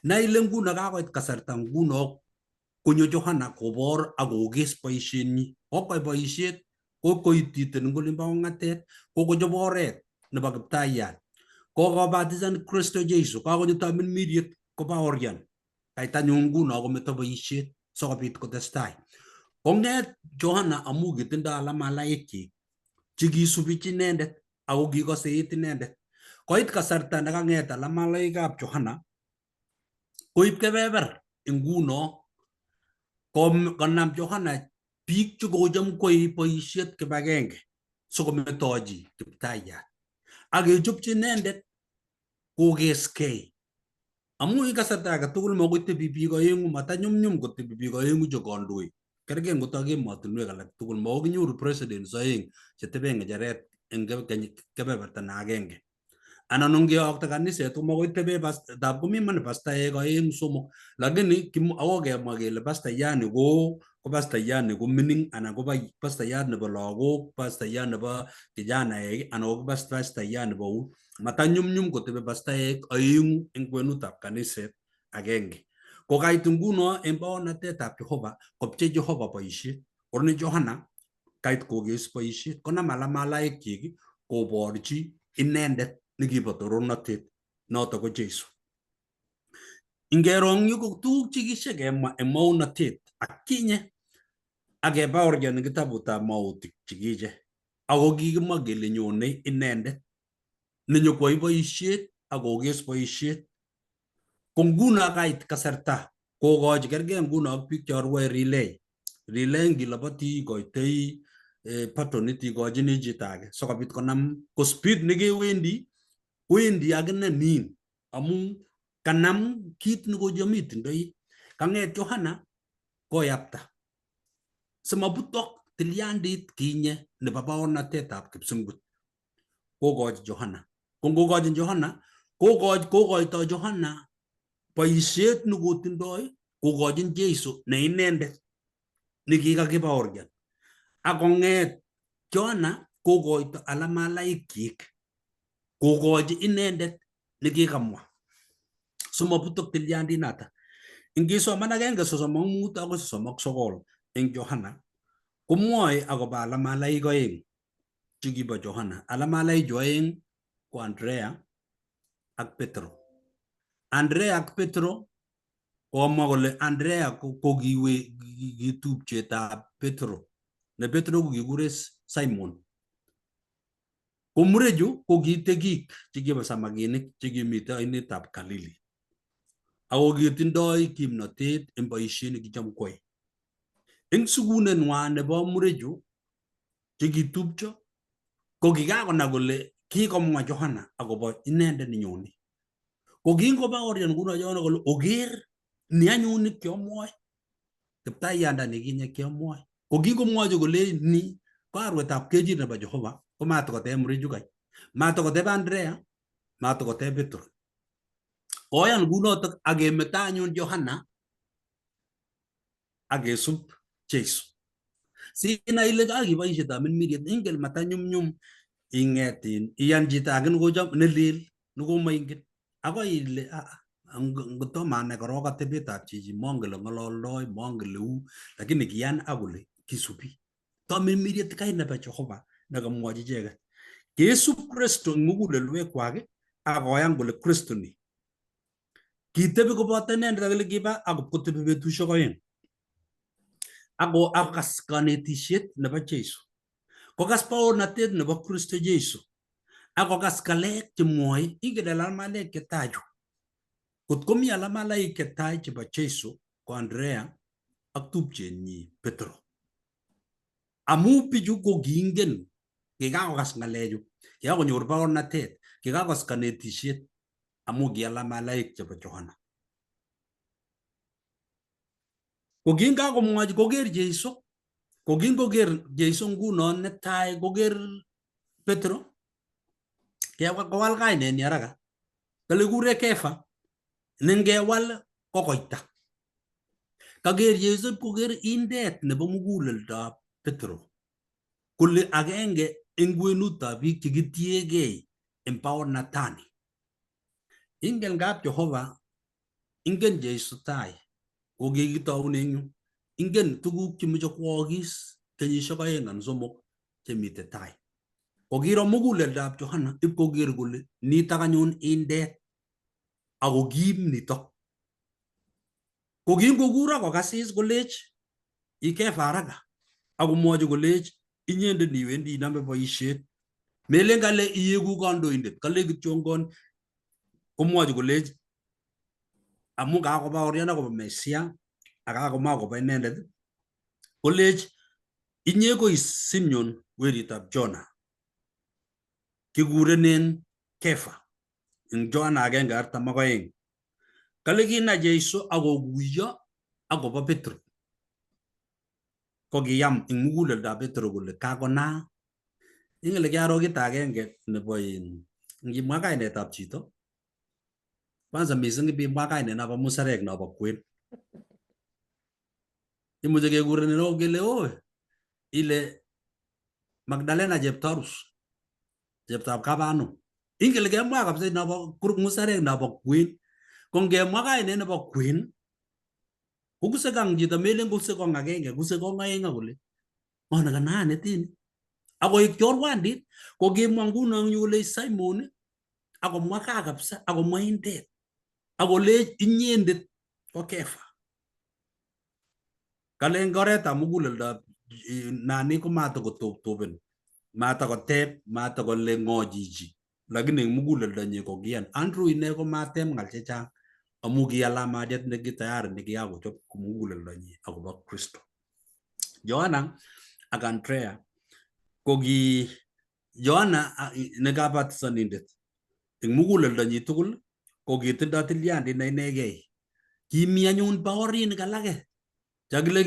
Na ile nguno kakoit kasarta nguno konyo Johana kobor akokes boisienyi. Kokwai boisiet kokoititen eng olin bo ong'atet kokochob oret nebo Kiptayat. Kokobatisan Kristo Jesu kakonyo tamirmiriet kobaorian. Kaitanyun nguno kometo boisiet sikobit kotestai. Kong'et Johana amu kitindoi alamalaikchik chekisubi inendet ako kikoseit inendet. Koit kasarta nekang'et alamalaikab Johana koib kebeber nguno konam Johana biik chekocham koib boisiet kibagenge sikometochi Kiptayat ak kechopchi inendet kokeskei. Amu eng kasarta age tugul makoi tebi biik oeng'u, matanyumnyum kotebi biik oeng'u che kandoik. Kergei ngot ak emotinwek alak tugul, makoi kinyoru presidents oeng chetebe ng'echeret eng kebeberta na agenge. Anan ngeyokto kaniset ko makoi tebe tab komi man pastaek oeng somok, lakini ako kemwa kele pastayani ko ko pastayat ne ko mining anan ko pastayat nebo lagok, pastayat nebo kijanaek anan ko pastayat nebo matanyumnyum kotebe pastaek aengu eng kwenutab kaniset agenge. Ko kait nguno eng baornatetab Jehova kopche Jehova boisiet. Orne Johana kait koges boisiet konam alamalaekyik koborchi inendet nekibo torornatet noto ko Jesu. Ingerong yu ko tuguk chekishe kemwa eng maunatet akinye akebaorian eng kitabutab mautik chekiche. Ako kikimwa kele nyone inendet nenyokwai boisiet akoges boisiet. Ko nguno kait kasarta kokochi kergei nguno ak biik chorwae relay. Relay ngilabati koitoi patonit ikochini chito age sikobit konam ko speed nekewendi wendi akine nin amu kanam kit nekojomitindoi. Kanget Johana koyapta simabutok tilyandit kinye nebo baornatetab kipsungut. Kokochi Johana. Ko ngokochi Johana kokoito Johana boisiet nekotindoi kokochin Jesu ne inendet nekikakibaorian. Akonget Johana kokoito alamalaikchik kokochi inendet nekikamwa simabutok tilyandinata. Ingisoman 1:35 akoi 39 eng Johana komwoe akobo alamalaik oeng chekibo Johana. Alamalaik oeng ko Andrea ak Petro. Andrea ak Petro komwa kole Andrea ko kiwe kitupchetab Petro. Ne Petro ko kikure Simon. Ko murechu ko kitegik chekibo samakinik chekimite ainetab Galili. Ako kitindoi kimnotet eng boisiet nekicham koyai. Eng sugunenwa nebo murechu chekitupcho ko kikakonai kole kikomwa Johana akobo inendet nenyone. Ko kingobaorian nguno Johana kole oker ni anyun kiamwoe kiptaiyandani kinye kiamwoe. Ko kingomwochi kole ni ko arwetab kejit nebo Jehova ko matakoteb murechu kai. Matakoteb Andrea, matakoteb Petro. Oyan ngunotok akemeto anyun Johana akesub Jesu. Sinai ile kakiboisietab minmiriet ingel matanyumnyum ingetin iyan chito age nekocham nelel nekomaingen akoi ile ngotomo anai korok atebetab chichi mongen ng'ololdoi mongen leu lakini kiyan akole kisubi. To minmiriet kai nebo Jehova nekamwochi icheket. Kesub Kristo eng mugulelwekwak akoyan kole Kristo ni. Kitebi koboto inendet akile kiba akotebi betusiek oeng. Ako akas kanetisiet nebo Jesu. Kokas baornatet nebo Kristo Jesu. Akokas kalek chemwoe ingen alamalaik chetachu. Kot komi alamalaik chetai chebo Jesu ko Andrea ak tupchenyi Petro. Amu bichu ko kiingen kikakokas ngalechu, kikakonyor baornatet, kikakokas kanetisiet amu ki alamalaik chebo Johana. Ko kingakomwochi koker Jesu, ko kingoker Jesu nguno netai koker Petro, kewal kainenyi haraka. Kale kure Kefa, nengewal ko koita. Kaker Jesu koker indet nebo muguleldab Petro. Kole agenge eng kwenutab biik chekitiegei eng baornatani. Ingen ngap Jehova, ingen Jesu tai, ko kikitaune eng yu. Ingen tuguk chemeche koagis kenyisiek 2 anan 3 chemite tai. Kokiro muguleldab Johana ipkoker kole nitok anyun indet ako kim nitok. Ko kingokur akokasis kolech Ikefa haraka akomwochi kolech inyendet niwendi iname boisiet. Melen kale iyeku kandoindet, kale kityongon komwochi kolech amu kakobaorian akobo Mesia akakomwa akobo inendet kolech inye koi Simeon weritab Jona kikurenen Kefa eng Johana 1:42. Kale kina Jesu akokuyo akobo Petro. Ko kiyam eng muguleldab Petro kole kakona. Ingele kiaro kit agenge nebo ngimwa kainetab chito. Kwanza mising ibimwa kainet nebo musarek nobo kwen. imuche kekurenin o kele ile Magdalena cheptab kabanu. Ingele kemwa kabisa nabo musarek nabo queen. Ko ngemwa kainet nebo queen kukuse kang chito melen kuse kong agenge kuse kong aeng akole. Ona kana netini. Ako chorwandit ko kemwa nguno kole Simon akomwa kabisa akomwa indet. Akole inyendet ko Kefa. Kalen goreta muguleldo nani ko matakotoptoben. Matakotep matakole ngo chichi. Lakini muguleldo nyi ko kian. Andrew ine ko matem ngal chechang. Amu ki alama det ne kitayari ne kiakochop ko muguleldo nyi akobo Kristo. Joanna ak Andrea ko ki Joanna ne kabatisonindet. Ing muguleldo nyi tugul ko kitindoi tilyandit ne inegei. Kimi anyun baorinik alake. Chakile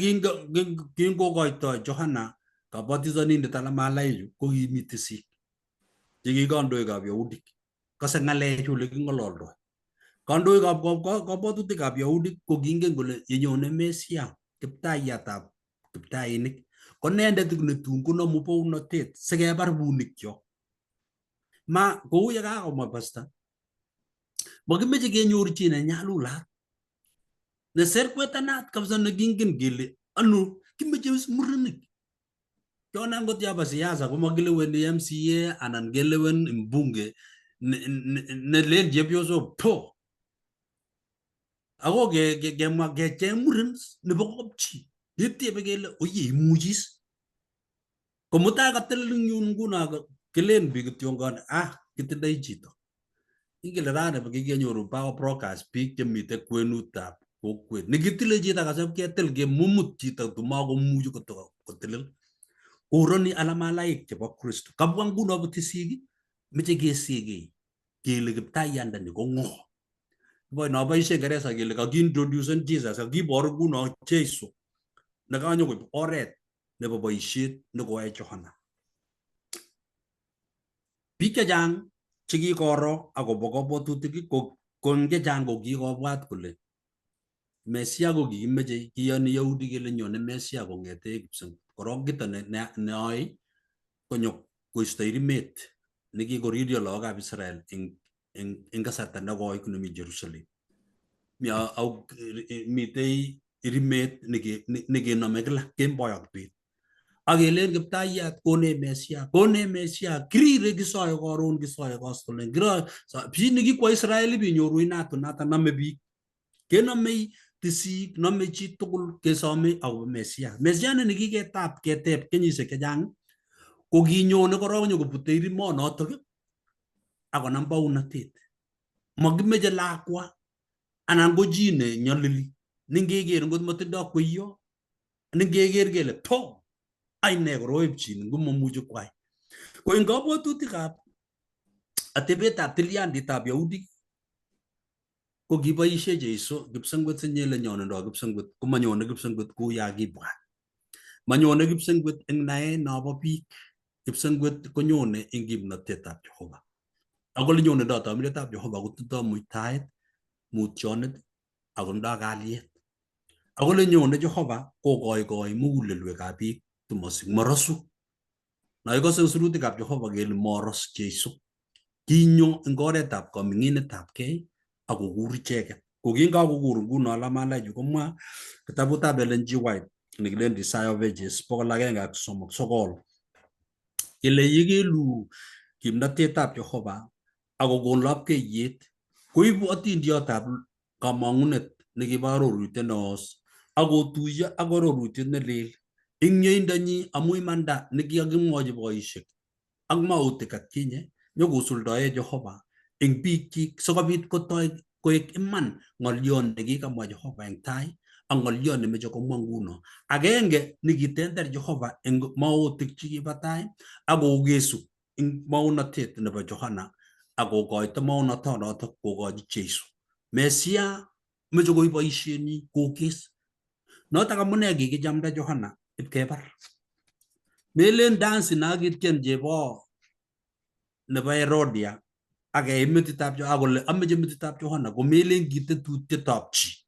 kingokoitoi Johanna kabatisonindet alamalaichu ko kimi tisik. Cheki kandoikab Yahudik. Kase ng'alechu ole king'ololdoi. Kandoikab kabwatutikab Yahudik ko kingen kole yenyone Mesia kiptaiyatab kiptainik ko nendet netun konomu bounatet sikebar bunikyo. Ma kou ye kakomwa pasta. Makimeche kenyorchi ne nyalulat. Ne serkwetanat kabisa ne kingen kele anu kimeche murenik. Yon angot yaba siasa ko makileweni MCA anan kelewen mbunge ne len chepyoso po. Ako kemwa kecheng muren nebo kopchi. Yetebe kele oye imuchis. Komutai kateleng yun nguno kelen biik kityongon kitindoi chito. Ingele rane kikenyoru power brokers biik chemite kwenutab kokwet. Nikitile chito kasab ketil kemumut chito tumakomuchi kotilil. Koroni alamalaik chebo Kristo. Kabwa nguno butisiki meche kesigei kele kiptaiyandani ko ng'o. Boy no boisien Gereza kele kakiintroducen Jesus kakiboru nguno Jesu nekanyo koib oret nebo boisiet nekoyoe Johana. Biik chechang chekikoro akobo kabwatutik ko chechang ko kikobwat kole Mesia ko kikimeche kiyoni Yahudi kele nyone Mesia kong'ete kipseng. Korok kito neyoe konyo koisto irimet nekikoririo lagokab Israel eng kasarta nekoi nemi Jerusalem. Mitei irimet nekenome kila kemboi ak bet. Akelen kiptaiyat kone Mesia kirire kisoe koron kisoe koskolen biik nekikwo Israel binyoru inatu nata nome biik kenome tisik nome chi tugul kesome akobo Mesia. Mesia ne ketep kenyisiek chechang ko kinyone korok nyokobute irimonotok akonam bounatet. Makimeche lakwa anan ko chi ne nyolili nengeker ngot matindoi kweyo nengeker kele po aine koroipchin ngomamuchi kwai. Ko eng kabwatutikab atebetab tilyanditab Yahudik ko kiboisie Jesu kipsengwet sinyele nyonendo kipsengwet komanyone kipsengwet kou ya kibwat. Manyone kipsengwet eng naet nabo biik. Kipsengwet konyone eng kimnatetab Jehova. Akole nyonendo tamirietab Jehova kotindoi muitaet, mutyonet akondoi kalyet. Akole nyone Jehova kokoikoi mugulelwekab biik tumosik morosu. Naikose sirutikab Jehova kele moros Jesu. Kinyo eng oretab kaming'inetabkei akokur icheket. Ko kingakokur nguno alamalaichu komwa kitabutab Ellen G. White nekilen Desire of Ages 139 kele yekelu kimnatetab Jehova akokon lapkeiyet koibu atindiotab kamang'unet nekibo arorutiet neos akotuiyo ak arorutiet nelel eng yeindonyi amu imanda nekikakimwochi boisiek ak mautik atkinye nyokosuldae Jehova eng biikchik sikobit kotoi koek iman ng'olion nekikamwa Jehova eng tai ak ng'olion nemeche komwa nguno. Agenge nekitender Jehova eng mautik chekibo tai akokesu eng maunatet nebo Johana akokoito maunotonotok kokochi Jesu. Mesia meche koib boisienyi kokes. Notok amune kikichamda Johana ipkebar. Melen dansi nakitien chebo nebo Herodia akeib metitab Johana akole ameche metitab Johana komelen kitetutietab chi.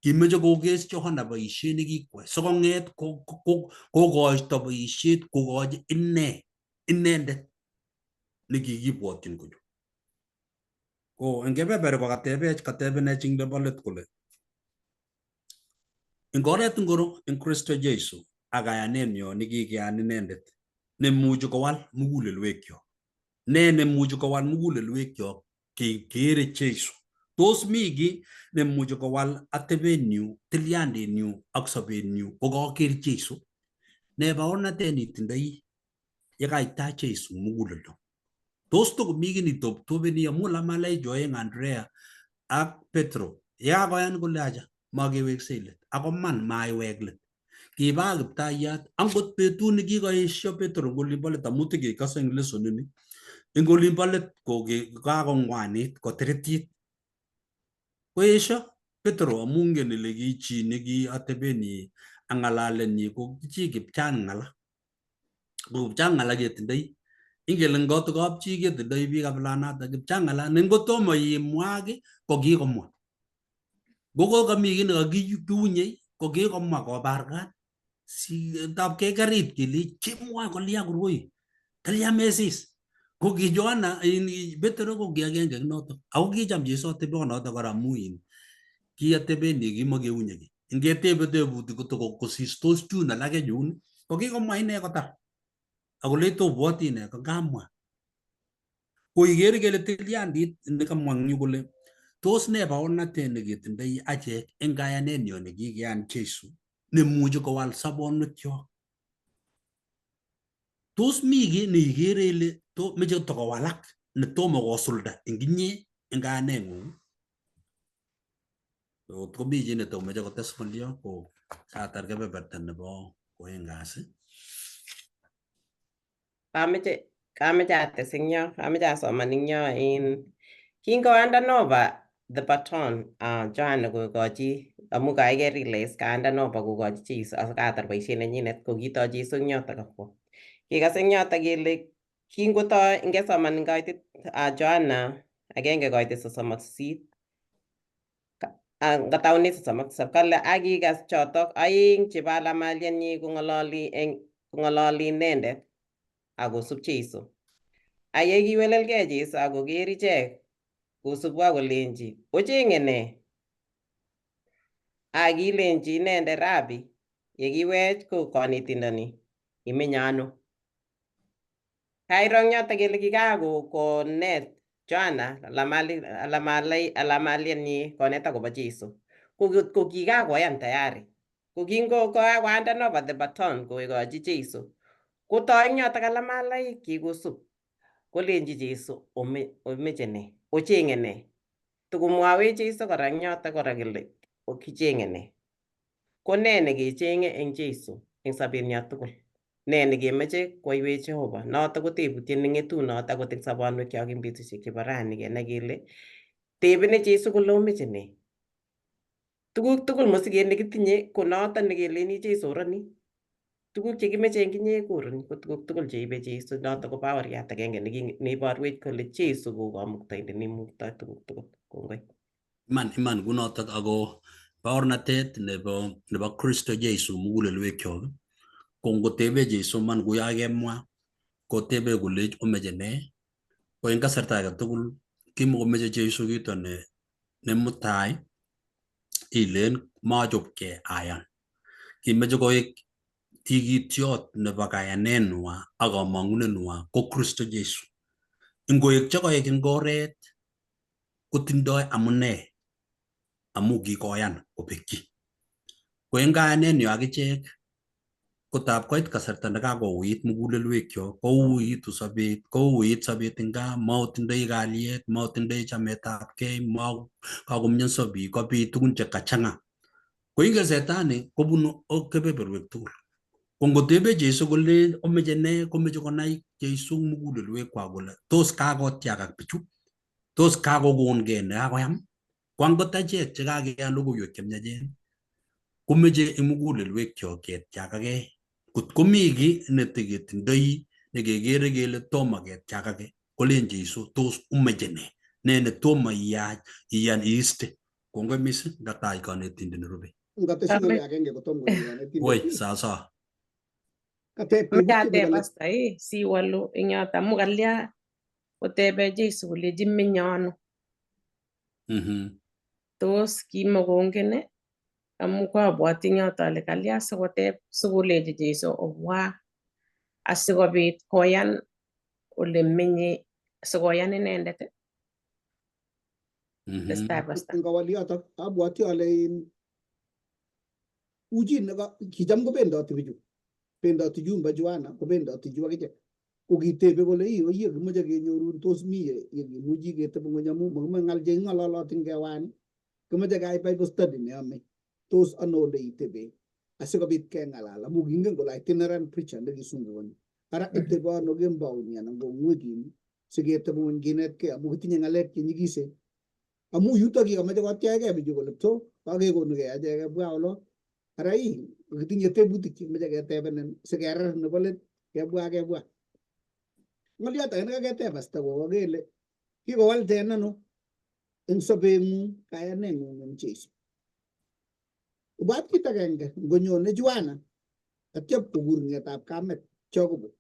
kimeche koges Johana boisiet nekikwai sikong'et kokoito boisiet kokochi inendet nekikibwotyin konyo. Ko eng kebeber katebenech ing nebo let kole ing oret ngoro ing Kristo Jesu ak kayanenyo nekikiyan inendet nemuchi kowal mugulelwekyok. Ne nemuchi kowal mugulelwekyok kekere Jesu. Tos mi ki nemuchi kowal atebenyu, tilyandinyu ak sobenyu kokaker Jesu? Ne baornatet nitindoi yekaita Jesu muguleldo? Tos tokomi ki nitoptobeni amu lamalaicho aeng Andrea ak Petro yakakoyan kole acha makeweksei let ako man maiwek let. Kiba Kiptayat angot betut nekikoesio Petro ngolimbo let amu tikekase eng lesonini. Eng olimbo let kakongwanit kotiretit. Koesio Petro amu ngen ile ki chi neki atebeni ak ng'alalenyi ko chi kipchan ng'ala. Ko kipchan ng'ala ketindoi. Ingele ngot kapchi ketindoi biik kabilanoto kipchan ng'ala ne ngotomo imwa ki ko kikomwa. Ngoko kami ki nekakiunye ko kikomwa kobargan. Si tab kegarit kele chimwa kolia koroi. Talia mesis. Ko ki Johana Petro ko ki agenge noto. Ako kicham Jesu atebonoto kora muin. Ki atebeni kimakeunye ki. Ingetebe tebutik kosistos chun alake chun ko kikomwa ine kotar. Ako leto bwoti ine ko kamwa. Ko iker kele tilyandit nekamwa yu kole tos ne baornatet neketindoi achek eng kayanenyo nekikiyan Jesu nemuchi kowal sobonwekyok. Tos mi ki neikere ile meche tokowalak netomo kosulda eng inye eng kayaneng'ung? Komi chi netomoche kotes ng'olyo ko satar kebeberta nebo koeng kasi. Kameche ates eng yo, kameche asoman eng yo in kingoanda Nova the baton Johana kokochi amu kaiker ile kaanda Nova kokochi Jesu asikatar boisiet nenyinet ko kitoi Jesu eng yoto kakwo. Kikase eng yoto kele kingotoi ingesoman eng kaitit Johana 1:38 ngataune 37 kale akikas chotok aeng chebo alamalienyi kong'ololi inendet akosub Jesu. Aye kiwelelgei Jesu akoker ichek kosubu akolenji ocheng'e ne? Akilenji inendet Rabi, yekiwech ko konetindoni imenye ano? Kairo eng yoto kele kikakonet Johana alamalienyi konet akobo Jesu. Ko kikakoyan tayari. Ko kingokoanda Nova the baton kokochi Jesu. Kotoi eng yoto alamalaik kikosub kolenji Jesu omeche ne? Ocheng'e ne? Tukumwawech Jesu kora eng yoto kora kele kicheng'e ne? Ko ne nekecheng'e eng Jesu eng sobenyo tugul? Ne nekemeche koiwech Jehova? Noto ko tebutiet neng'etunot akot eng sobonwekyok eng betusiek chebo rani kenai kele tebene Jesu kole omeche ne? Tuguk tugul mosiget nekitinye ko noto nekeleni Jesu oroni. Tuguk chekimeche eng inye koroni ko tuguk tugul cheibe Jesu. Noto ko baoriat agenge neiborwech kole Jesu ko kamuktaindet neimuktoi tuguk tugul. Kongoi. Iman kunotok ako baornatet nebo Kristo Jesu mugulelwekyok ko ngotebe Jesu man kuyo kemwa kotebe kolech omeche ne? Ko eng kasarta age tugul kimakomeche Jesu kito ne mutai ilen machopkei ayan. Kimeche koek tigityot nebo kayanenwa ak kamang'unenwa ko Kristo Jesu. Ngoek chekoek eng oret kotindoi amune amu kikoyan kobekyi. Ko eng kayanenyo akichek kotab koit kasarta nekakouit mugulelwekyok, kouitu sobet, kouit sobet eng gaa, maotindoi kalyet, maotindoi chametabgei, kakomionso biik, kobit tugun chekachang'a. Ko ingen setani kobunu kebeberwek tugul. Ko ngotebe Jesu kole omeche ne, komeche konai Jesu mugulelwekwak kole tos kakotiagak bichu, tos kakokongei nekakoyam. Ko angot achek chekakeyan logoiwek chemiachen komeche eng mugulelwekyok ketiagake. Kot komi ki netiketindoi nekekere kele tomo ketiagake kolen Jesu tos umeche ne? Ne netomo iyan iiste. Kongoi missing ngatai kanetindet nerube. Ngatesyi ng'ole agenge kotom koek kanetindet. Woi, sasa. Kateb tebut Mekate chebo let. pasta si walu ing yoto amu kalya kotebe Jesu kolechi menye ano. Tos kimakongen amu kabwati ing yoto ale kalya sikoteb sikolechi Jesu obwa asikobit koyan ole menye sikoyan inendet. Testai pasta. Ngawal yoto abwati ale uji kicham kobendoti bichu. Bendoti jumba Joana kobendoti ju akichek. Ko kitebe kole iye kimoche kenyorun tos mi yekimuchi keteb ng'ony amu makimoche ng'al che king'ololotin kewani. Kimoche keyai Bible study neyome. Tos ano ole itebe asikobit keng'alal amu kingen kole itinerant preacher nekisungukoni. Ara itebe ano kembouni anan ko wikini siketeb ng'ony kinetkei amu kitinye ng'alek che nyikisen. Amu yutok kikomoche kotiachkei bichu kole to kakekonugei achek kebwa olo. Ara kitinye tebutik chekimeche ketebenen sikerer nebo let kebwa. Ng'olyot age nekaketeb asta ko kele kikowal tenano eng sobeng'ung kayaneng'ung eng Jesu. Ibwat kit agenge ngonyone Joana atyep kokur ng'etab kamet Jacobo.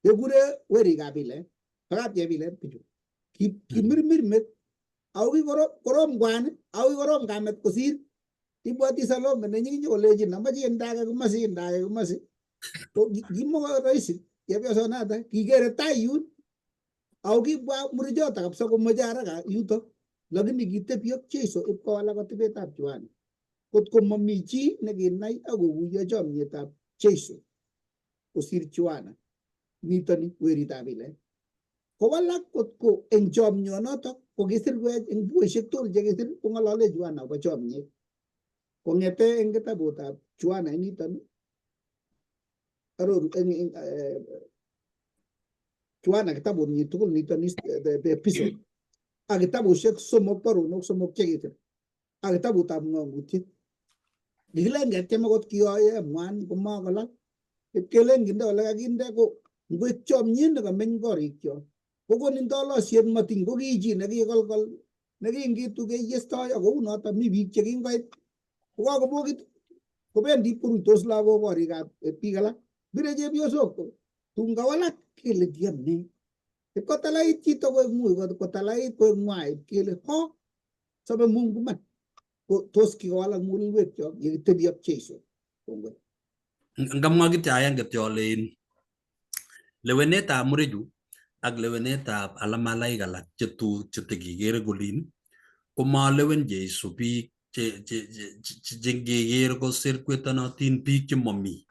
Kekure werikab ilet, bakab chebilet bichu. Kimirmir met au kikorom kwan au kikorom kamet kosir. Ibwati Salome nenyikinyo kolejin amache indage komasi. Ko kimoko rahisi chepyosonata kikere tai yun au kibwa murichota kabisa komoche haraka yuto lakini kitebye ak Jesu ipkowalak atebetab Joana. Kotko mami chi nekinai akokuyo chomyetab Jesu kosir Joana nitoni weritab ilet. Kowalak kotko eng chomyonotok kokisirwech eng bukuishek tugul chekisir kong'olole Joana akobo chomyet. Kong'ete eng kitabutab Joana niton aroru eng Joana kitabut nyi tugul niton the epistle ak kitabushek somok baronok somok chekisir ak kitabutab ng'ang'utiet. Kikilen ketyem akot kiyoe mwan komakolal. Ipkelen kinde ole kakinde ko ngoek chomyet nekameny korikyok. Kokonin tolosiet matiny ko ki chi nekikolkol nekingitu keyestoi akou noto mi biik chekingoit kokakobokit kobendi koruitos lagok korikab biik alak. Bire chepyosok tun kawalak kele kiyamne. Ipkotalait chito koek mui kotalait koek mwait kele ho sobe Mungu man. Tos kikowalak mugulelwekyok yekitebi ak Jesu. Kongoi. Ngamwa kityo agenge tyolein lewenetab murechu ak lewenetab alamalaik alak chetekikere kolin komalewen Jesu biik chengekere koserkwetonotin biik chemami.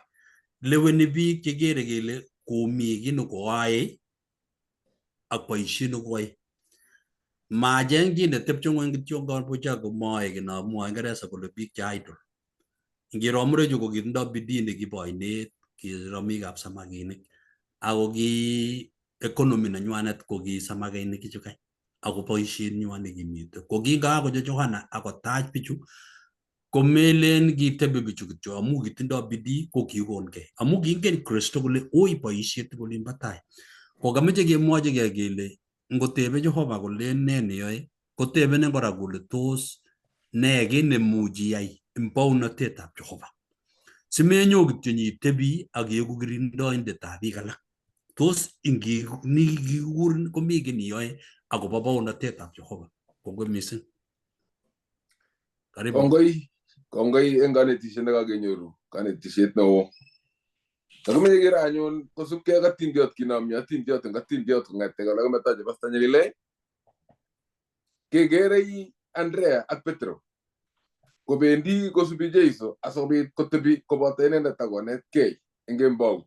Leweni biik chekere kele komi kit nekoae ak boisiet nekoae. Majeng chi netepche ng'ony kityo bucha komae kit namwoe Ingereza kole biik che idol. Ngiro murechu ko kitindoi bidii nekibo oinet kiromikab samakinik ako ki economy nenywanet ko ki samakinik chukai ako boisiet nywan nekimite. Ko kingakocho Johana akotach bichu komelen kitebi bichu kityo amu kitindoi bidii ko kikonkei amu kingen Kristo kole oi boisiet kolin batai. Ko kameche kemwochigei kele ngotebe Jehova kole ne neyoe kotebenen kora kole tos ne kit nemuchi yai eng bounatetab Jehova. Simenyo kityo nyitebi ak yeku kirindoindetab biik alak. Tos ingikurin komi kit neyoe akobo bounatetab Jehova. Kongoi missing. Karibu. Kongoi eng kanetisiet nekakenyoru, kanetisiet neo. Kakimeche kero anyun kosubkei ak atindiot kinami atindiot eng atindiot kong'ete kole kometoche pasta nyikile. Kekerei Andrea ak Petro kobendi kosubi Jesu asikobit kotebi koboto inendet akonetkei eng kembout.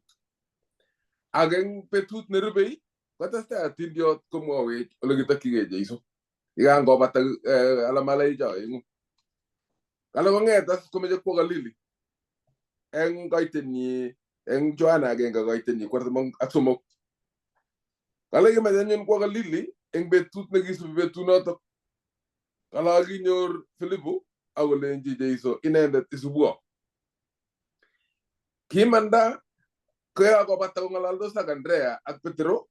Ak eng betut nerubei kotestai atindiot komwawech ole kitokyigei Jesu. Yekangobata alamalaicho oeng'u. Kale kong'et as komeche kwo Galili eng koitenyi eng Joana agenge koitenyi kwartamong ak somok. Kale kimeche anyun kwo Galili eng betut nekisubi betunotok. Kale kakinyor Filipu akolenji Jesu inendet isubwo. Kimanda kokakobata kong'alaldos ak Andrea ak Petro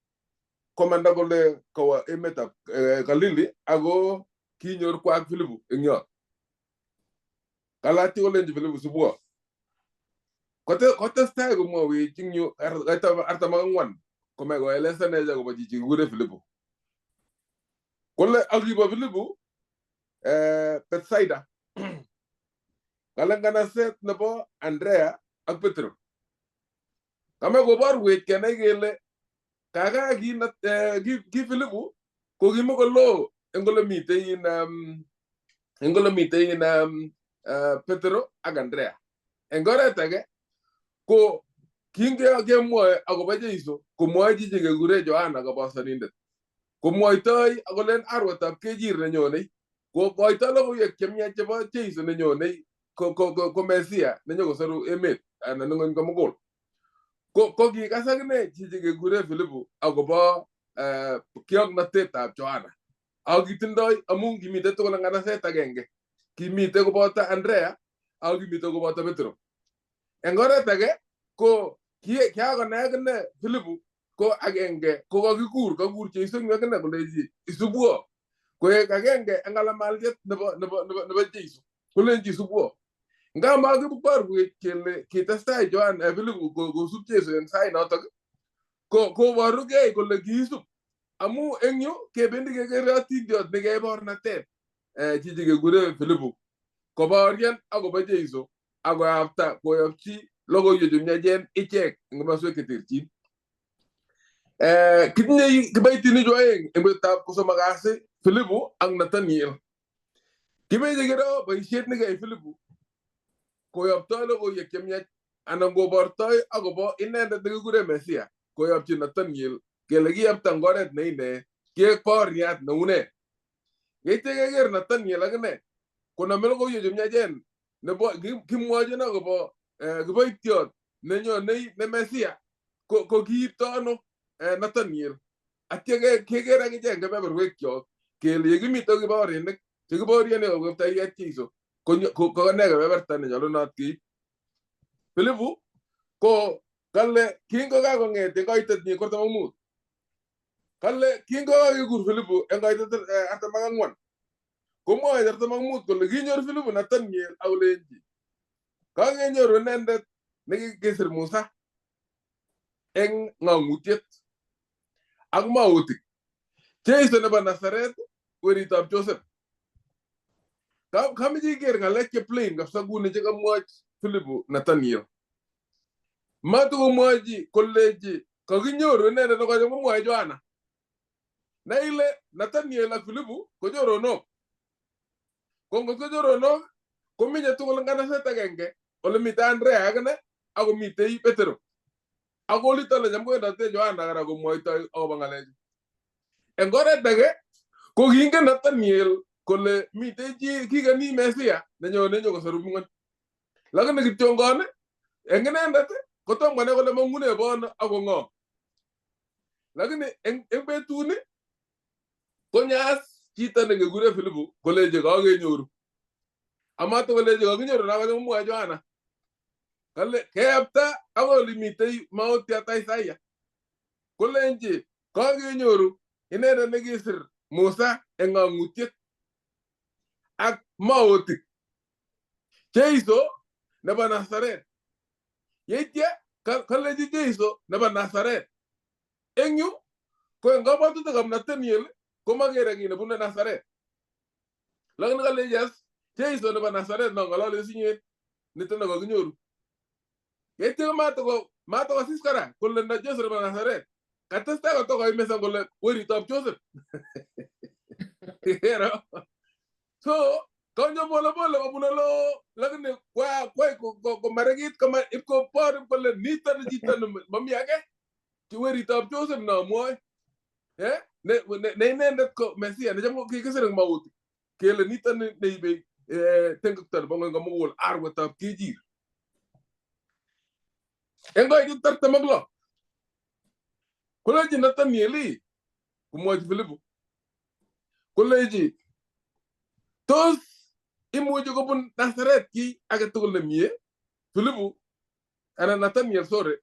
komanda kole kowo emetab Galili ako kinyor kwak Filipu eng yo kalati kolenji Filipu subwo kotestai komwawech eng yu artam ak ang'wan komai koelesanech akobo chichi kikure Filipu kole akibo Filipu Bethsaida kale nganaset nebo Andrea ak Petro kame koborwech kenai kele kaka ki Filipu ko kimokolo eng ole mitei Petro ak Andrea eng oret age ko kemwoe akobo Jeiso komwoe chichi kekure Johana kabosonindet komwoitoi akolen arwetab kejir nenyonei kokoito logoiwek chemiach chebo Jeiso nenyonei ko Mesia nenyokosoru emet anan ng'ony komugul ko kikas akine chichi kekure Filipu akobo kioknotetab Johana ako kitindoi amu kimitei tugul eng nganaset agenge kimitei koboto Andrea ako kimitei koboto Petro eng oret age ko kiakonai akine Filipu ko agenge ko kakur Jeiso eng akine kolechi isubwo koek agenge eng alamaljet nebo Jeiso kolenji isubwo nga makiborwech kele kitestai Filipu kosub Jeiso eng sait notok koborugei kole kiisub amu eng yu kebendi kekere atindiot nekyae Baornatet chichi kekure Filipu kobaorian akobo Jeiso akoyapta koyopchi logoiwek chemiachen ichek eng komoswek cheterchin kitinye kibaitinichu aeng eng betutab kosomok kasi Filipu ak Nathaniel kimeche kiro boisiet nekiyai Filipu koyoptoi logoiwek chemiach anan kobortoi akobo inendet nekikure Mesia koyopchi Nathaniel kele kiyopta eng oret neine kiek baoriat neune yeityo keker Nathaniel akine konome logoiwek chemiachen nebo kimwochin akobo kiboitiot nenyonei ne Mesia ko kiipto ano Nathaniel atyo keker akichek kebeberwekyok kele yekimito kibaorinik chekibaoriani kokoptaiyat Jeiso ko ne kebeberta nenyolunot keib Filipu ko kale kingokakong'et eng koitetnyi 45 kale kingokakekur Filipu eng koitet 44 komwoe 45 kole kinyor Filipu Nathaniel akolenji kakenyoru inendet nekikisir Musa eng ng'ang'utiet ak mautik Jeiso nebo Nazaret weritab Joseph kameche iker ng'alek che plain kabisa kuni chekamwoch Filipu Nathaniel matukomwochi kolechi kakinyoru inendet nekocham komwoe Johana na ile Nathaniel ak Filipu ko choronok ko ngotko choronok komenye tugul nganaset agenge ole mitei Andrea akine ako mitei Petro ako olito ole cham kowendote Johana kora komwoitoi akobo ng'alechu eng oret age ko kingen Nathaniel kole mitei chi kikeni Mesia nenyone nyokosoru ng'ony lakini kityongon eng inendet kotom konai kole mang'une bono ako ng'o lakini eng betuni konyas chito nekekure Filipu kolechi kakenyoru amatokolechi kakinyoru nakocham komwoe Johana kale keyapta akoi ole mitei maotiat Isaiah kolenji kakenyoru inendet nekisir Musa eng ng'ang'utiet ak maotik Jeiso nebo Nazaret yeitya kalechi Jeiso nebo Nazaret eng yu ko eng kabwatutikab Nathaniel komakere kiy nebune Nazaret lakini kalechi as Jeiso nebo Nazaret no ng'olole sinyet nito nekakinyoru yeitya matokosis kora kole na Jeiso nebo Nazaret katestai kotokoimesan kole weritab Joseph so kanyo pole kobun lo lakini kwai komarekit kama ipkobor kole nito ni chito mami age ki weritab Joseph no mwoe ne inendet ko Mesia necham kikisir eng mautik kele nito ni neibe tengukto nebo ng'ony komugul arwetab kejir eng koitet 46 kolechi Nathaniel komwochi Filipu kolechi tos imuchi kobun Nazaret kiy age tugul nemie Filipu anan Nathaniel sorry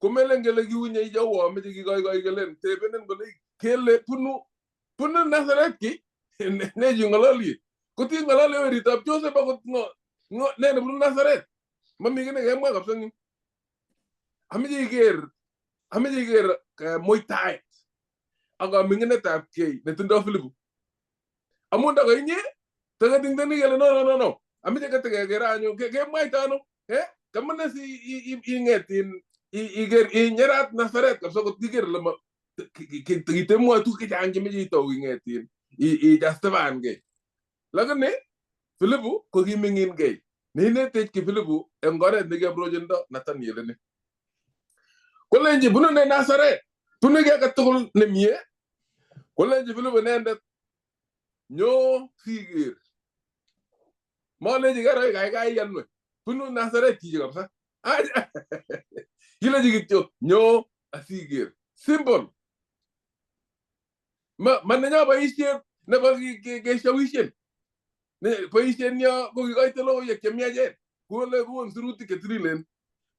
komelen kele kiunye ichauo meche kikoikoi kelen tebenen kole kele bunu Nazaret kiy ne ji ngalali ko ti ngalali weritab Joseph akot ngo ne bunu Nazaret mami gene ge mo kapsan amiji ger moitai aga mingene tap ke ne tundo Filipu amunda ga inye taga ding ding gele no amiji ka taga gera anyo ke moitano kamana si ingetin iger inyerat Nazaret kapso ko tiger lama ki temo tu ke jangi mi to ingetin Jastavan ge lagane Filipu ko gi mingin ge ne tej ki Filipu engore ne ge brojendo Nathaniel ne kolenji bunu ne Nazaret tunu ge ka tugul ne miye kolenji Filipu ne ndet nyo figir mo le ji garo ga yanwe bunu Nazaret ti ga sa gila ji gityo nyo asigir symbol man nya ba ishe ne ba ge shawishen ne ba ishe nya go ga telo ye kemya je ko le bu nsuruti ke trilen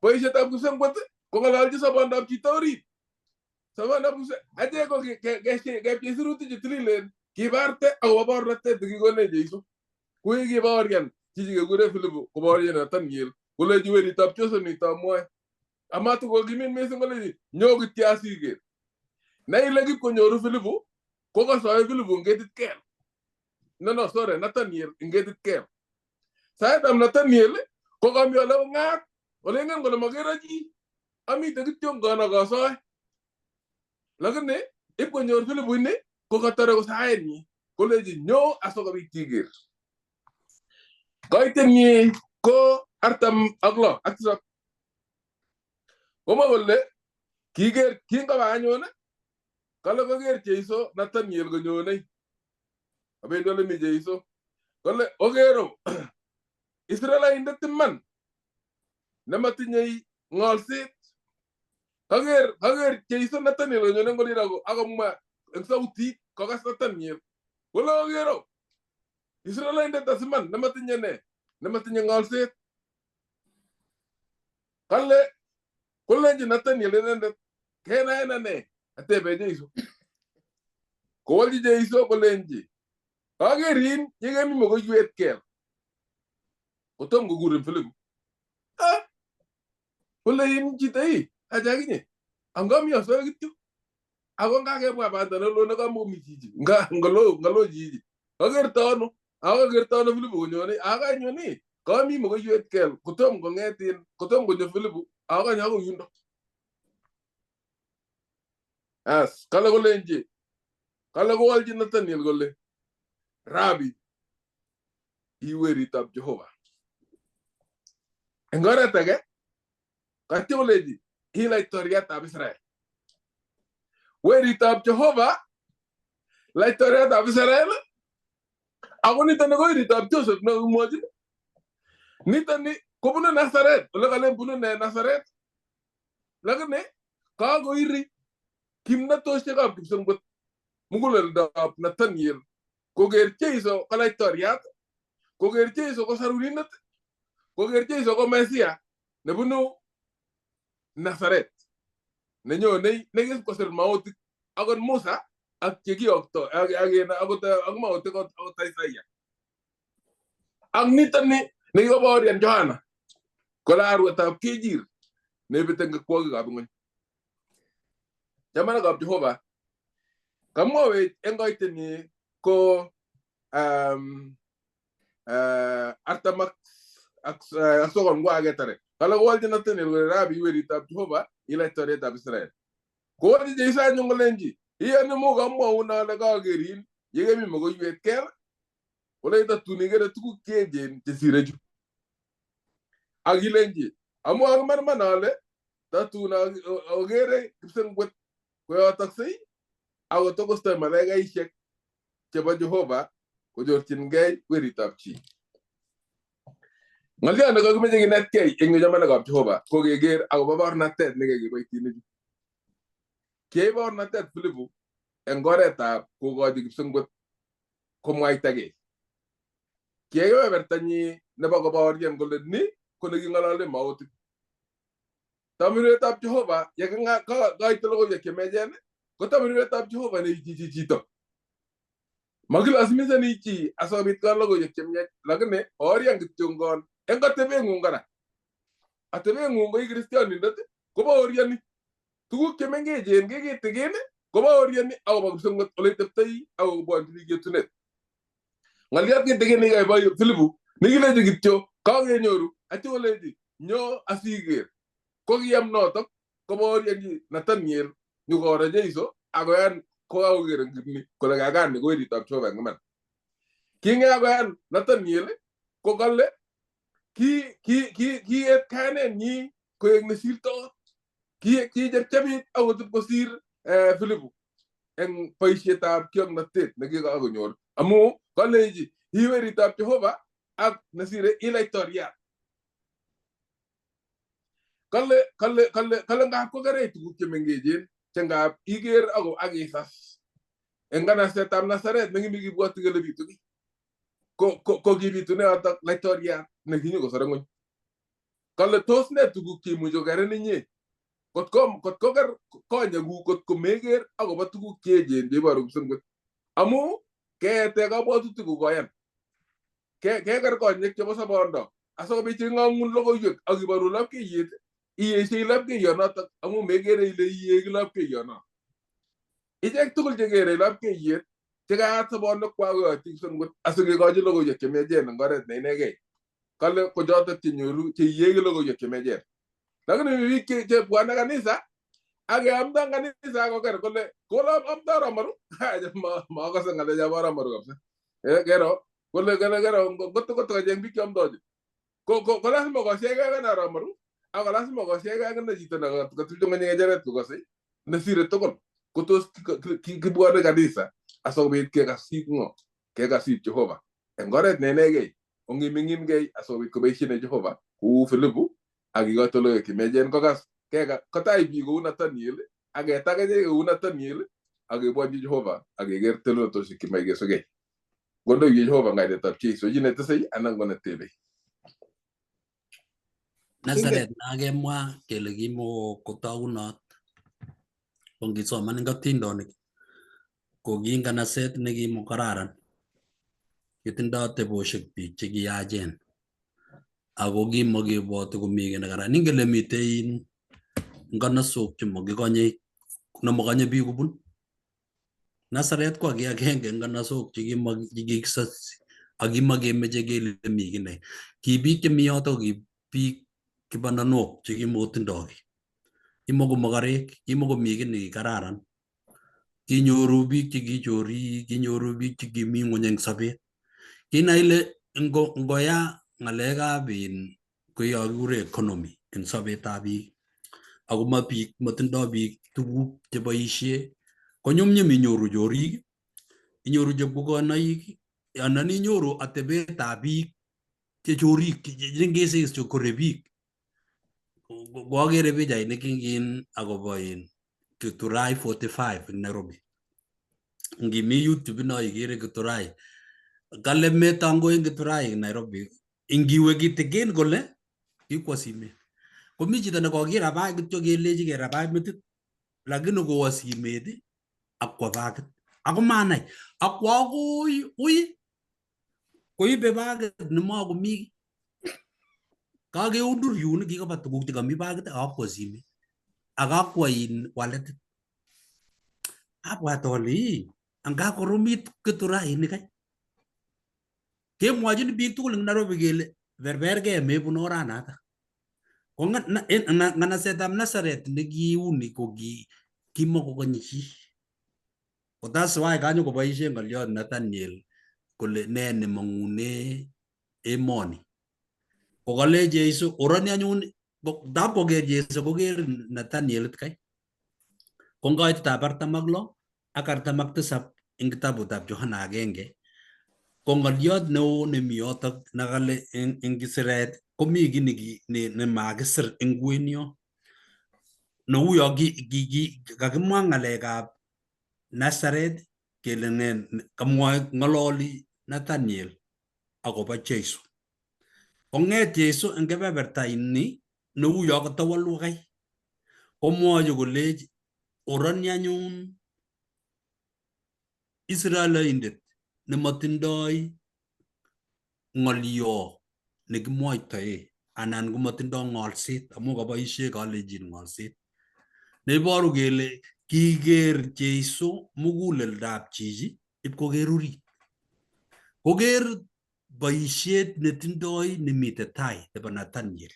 ba ishe tab ku sen bote ko ngalal ji sabanda ci tawri sabanda bu se aje ko ge suruti ci trilen ki barte aw Baornate digi go ne jesu ko gi Baoryan ci ji go re Filipu ko Baoryan Nathaniel ko le ji weri tab Joseph ni ta moy amatu ko gimin me singole nyogu tiasige nay legi ko nyoru Filipu ko ga so Filipu ngedit kel no sorry Nathaniel ngedit kel sa dam Nathaniel ko ga mi ole ngat ole ngen ngol magera ji ami de gityo ngana ga so lagne e ko nyoru Filipu ne ko ga tare ko sa ni ko leji nyo asoga bi tigir ni ko artam aglo aksa Oma golle kiger kinga ba nyone kala ko ger jeiso Nathaniel go nyone abe dole mi jeiso golle ogero Israela indet man namatinyei ngolsit kager jeiso Nathaniel go nyone ngoli rago agomma sauti ko gas Nathaniel golle ogero Israela indet man namatinyei ngolsit kalle Kolenji Nathaniel nende kena ne atebe Jesu kolji Jesu kolenji agerin yegemi mogo yuet kel kotom go gurin Filipu kolein jitai ajaginye angami aso gitu agonga ke bwa bandana lo na gamu mitiji ngalo jiji agertono Filipu gonyone aga nyoni kami mogo yuet kel kotom go ngetin kotom go nyo Filipu aga nyago yundo as kala golenji kala go walji Nathaniel golle Rabi iweri tab Jehova engora tage kati goleji hila historia tab Israel weri tab Jehova la historia tab Israel agoni tane go iri tab Joseph na umoji nitani ko bunu Nazaret le gale bunu ne Nazaret lagane ka go iri Baornatosiekab Jesu mugulel dab Nathaniel ko ger Jesu kala historia ko ger Jesu ko sarurinat ko ger Jesu ko Mesia ne bunu Nazaret ne nyo ne gis ko ser mauti agon Musa ak kegi okto agena agota agmauti ko Isaiah ang nitani ne go Baoryan Johana ko laru tab kejir ne beteng ko ga bungon jamana gab Jehova kamowe engoiteni ko artamak aksogon go agetare kala waldi Nathaniel Rabi weri tab Jehova ila historia tab Israel ko wadi jeisa nyongolenji iya ne mo gammo una daga gerin yegemi mogo yuet ker wala ita tunigere tuku kejen te sireju agilenji amo agmar manale tatuna ogere kipsen gwet ko taksei ago toko sta malega ishek cheba Jehova ko jortin gay weri tab chi ngali anda ko meje gi net kay engi jamana gab Jehova ko geger ago Baornate ne ge bayti ni ke Baornate Filipu engore tab ko godi gipsen gwet ko moy tage ke yo bertani ne ba go Baoryan golle ni ko ne gi ngalale mawti tamire tab Jehova ya nga ka gaitelo ya ke mejen ko tamire tab Jehova ne jiji to Makilasimisani chi asikobit koal logoiwek chemiach, lakini orian kityo ngon eng atebeng'ung kora. Atebeng'ung ko ikristianindet kobaoriani tuguk chemengechen kekitikin kobaoriani akobo kipsengwet ole teptoi akobwonjini yetunet. Ng'oliot kitikin nekaibo Philipu nekileji kityo kakenyoru atyo koleji nyo asiker ko kiyam notok kobaoriani Nathaniel nyokoro Jeiso akoyan kokakoker eng kipni kole kakani ko weritab Jehova eng iman. Kingakoyan Nathaniel ko kale kiet kanenyi koek nesirto, kichepchepit akot kosir Philipu eng boisietab kiong'notet nekikakonyor amu kaleji i weritab Jehova ak nesire ilaitoriat. Kale ngap kokerei tuguk chemengechen che ngap iker ak isas eng kanasetab Nazaret nekimi kibwoti kele bitu ki ko kibitune yotok laitoriat nekinyokosore ng'ony. Kale tos ne tuguk cheimuchi kokerin inye kot koker konyekuk kot komeker akobo tuguk cheechen cheiboru kipsengwet amu keete kabwatutik kokoyan keker konyek chebo sobondo asikobit ing'ong'un logoiwek akiboru lapkeiyet iyesei lapkeiyonotok amu mekere ile iyeki lapkeiyono. Ichek tugul chekere lapkeiyet chekayat sobonwekwak koyotyi kipsengwet asikekochi logoiwek chemechen eng oret neinegei. Kale ko chotok chenyoru cheiyeki logoiwek chemechen. Lakini biik chebwane kanisa akeamda kanisa akoker kole kola amda ramaru makase ng'alechab ramaru kabisa. Kero kole kero goto kacheng biik cheamdochi ko lasima koshegei kana ramaru ako lasima koshegei akine chito nekatupcho ng'ony ng'echeret kokase nesire tugul kotos kibwane kanisa asikobit kekasit ng'o kekasit Jehova eng oret neinegei ongiming'ingei asikobit koboisie Jehova kou Philipu akikoito logoiwek chemechen kokas kotach biik kou Nathaniel aketake kou Nathaniel akebwanji Jehova akeker telelotosiek chemache kesogei. Kondoiwech Jehova eng kainetab Jeiso chi netesei anan ko netebei. Nazaret nakemwa kele kimokotagunot ko ngisoman eng atindonik ko ki nganaset nekimokararan kitindoi tebosiek biik chekiyachen ako kimakebwoti komi kiy nekararan. Ingen ile mitei nganasok nemakanye biik kobun. Nazaret ko age agenge eng nganasok chekikisas akimakemeche kele mi kiy ne. Ki biik chemi yotok ki biik kibananok chekimotindoi kiy. Kimakomokorek, kimakomi kiy nekikararan. Kinyoru biik chekichori, kinyoru biik chekimi ng'ony eng sobet. Kinai ile ngoya ng'alekab koyo kikure economy eng sobetab biik ako matindoi biik tuguk cheboisie konyumnyum inyoru chorik, inyoru chepkukonoik anan inyoru atebetab biik che chorik chengesis chekore biik. Kwakere pichainik akobo Q4.24 eng Nairobi. Ngimi YouTube ino ikere Q4. Kale metango eng Q4 eng Nairobi. Ingiwe kitikin kole kikwo simet. Komi chito nekokira bakit kityo kelechi kerabach metit lakini kowo simet akwo bakit. Ako manai akwo akoi ui koibe bakit nemakomi. Kakeundur yun kikaba tuguk chekami bakit akakwo simet. Akakwo waletit. Abwat ale angakoromit Q4 ni kai. Kemwochin biik tugul eng Nairobi kele berbergei mebun oranatak. Ko nganasetab Nazaret nekiuni ko kimakokonye chi. Kotaswai kanyokoboisie ng'oliot Nathaniel kole ne nemang'une emoni. Kokale Jeiso oroni anyun dapoker Jeiso koker Nathaniel kai. Ko ngoitab 46 ak 47 eng kitabutab Johana 1 ko ng'oliot neo nemi yotok nakale eng Siret komi kiy nemakisir eng kwenyo neuyo kakimwa ng'alekab Nazaret kele kamwoe ng'ololi Nathaniel akobo Jeiso. Kong'et Jeiso eng kebeberta ini neuyo katawalu kai komwochi kolech oroni anyun Israelindet nematindoi ng'olyo nekimwoitoe anan komatindoi ng'olset amu kaboisie Kalenjin ng'olset neiboru kele kiker Jeiso muguleldab chichi ipkoker orit. Koker boisiet netindoi nemite tai nebo Nathaniel.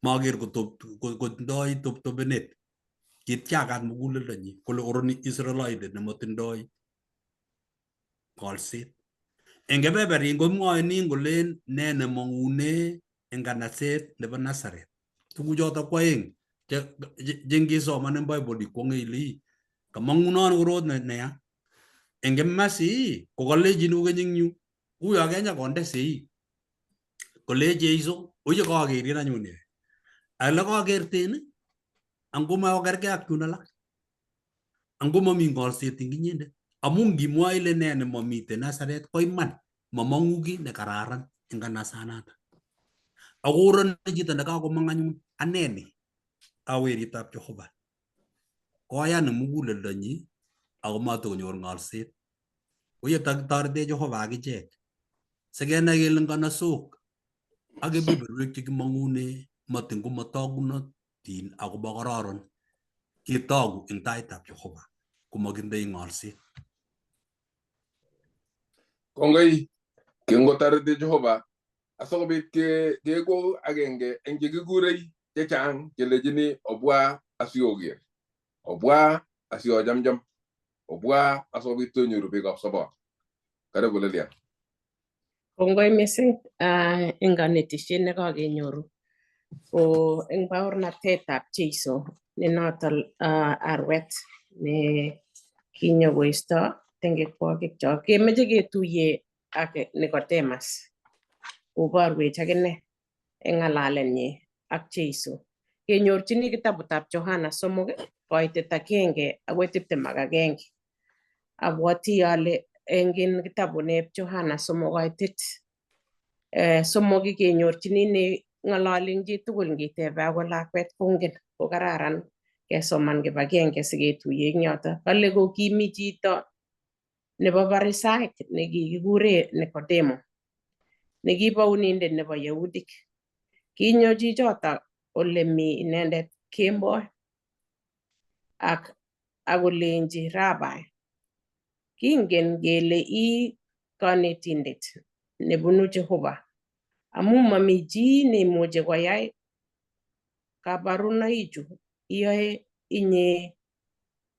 Maker kotindoi toptobenet. Kityakat muguleldonyi kole oroni Israelite nematindoi ng'olset. Eng kebeberin komwoini kolen ne nemang'une eng kanaset nebo Nazareth. Tuguchotok ko aeng jengisoman eng Bible ikwong'e ile kamang'unon korot neya. Eng kimasi ko Kalenjin kokeny eng yu uyo Kenya konde sei kole Jeiso oye kakerin anyun ale kakerten angomakokergei ak chun alak angomami ng'olset eng inyendet amu ngimwa ile ne nemamite Nazareth ko iman mamang'u kiy nekararan eng kanasanatak. Ako oron chito nekakomong anyun aneni a weritab Jehova koyan muguleldonyi ako matokonyor ng'olset. Oye takitorete Jehova akichek sikenai kele nganasok ak kebeberwek chekimong'une matin komatogunotin akobo kororon ketogu eng taitab Jehova komakindoi ng'olset. Kongoi kengotoreti Jehova asikobit keko agenge eng chekikurei chechang kelechini obwa asioker, obwa asiochamcham, obwa asikobit tonyoru beekab sobon. Karibu Lilian. Kongoi mising eng kanetisiet nekakenyoru ko eng baornatetab Jeiso ne noto arwet ne kinyokoisto tengekwokikchok. Kemeche ketuiye ak Nicodemus koborwech akine eng ng'alalenyi ak Jeiso. Kenyorchini kitabutab Johana 3:1 akoi 21. Abwoti ale eng kitabune Johana 3:3 kenyorchini ne ng'alali eng chitugul ngitebe akot lakwet kongen ko kararan kesoman kibagenge siketuiye eng yoto. Kale ko kimi chito nebo Farisait nekikikure Nikodemo nekibounindet nebo Yahudik. Kinyo chichoto ole mi inendet kemboi akolenji Rabai, kingen kele ii kanetindet nebunu Jehova amu mami chi neimuchi koyai kabarunoichu iyoe inye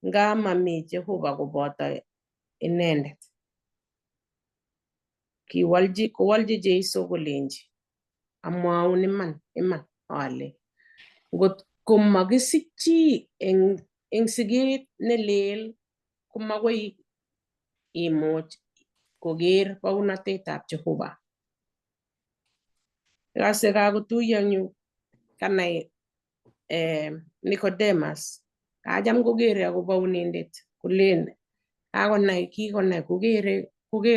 nga mami Jehova koboto inendet. Kowolji Jeiso kolenji amwaun iman ale ngot ko makisich chi eng siget nelel komakoi imuch koker baunatetab Jehova. Kase kakotuiyo eng yu kanai Nicodemus kacham kokere akobo unindet kolen kikonai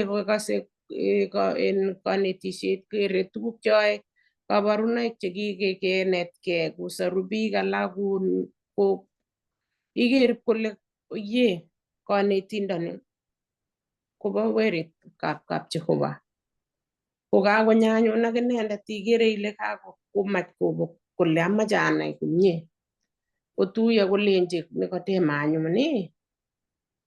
kokase en kanetisiet kere tuguk cheyoe kabarunoik chekikenetkei kosoru biik alak ko iker kole ye kanetindoni kobo weretab Jehova. Kokakonyo anyun ak inendet ikere ile kakomach kole amache anai komie. Kotuiyo kolenji Nikodemo anyun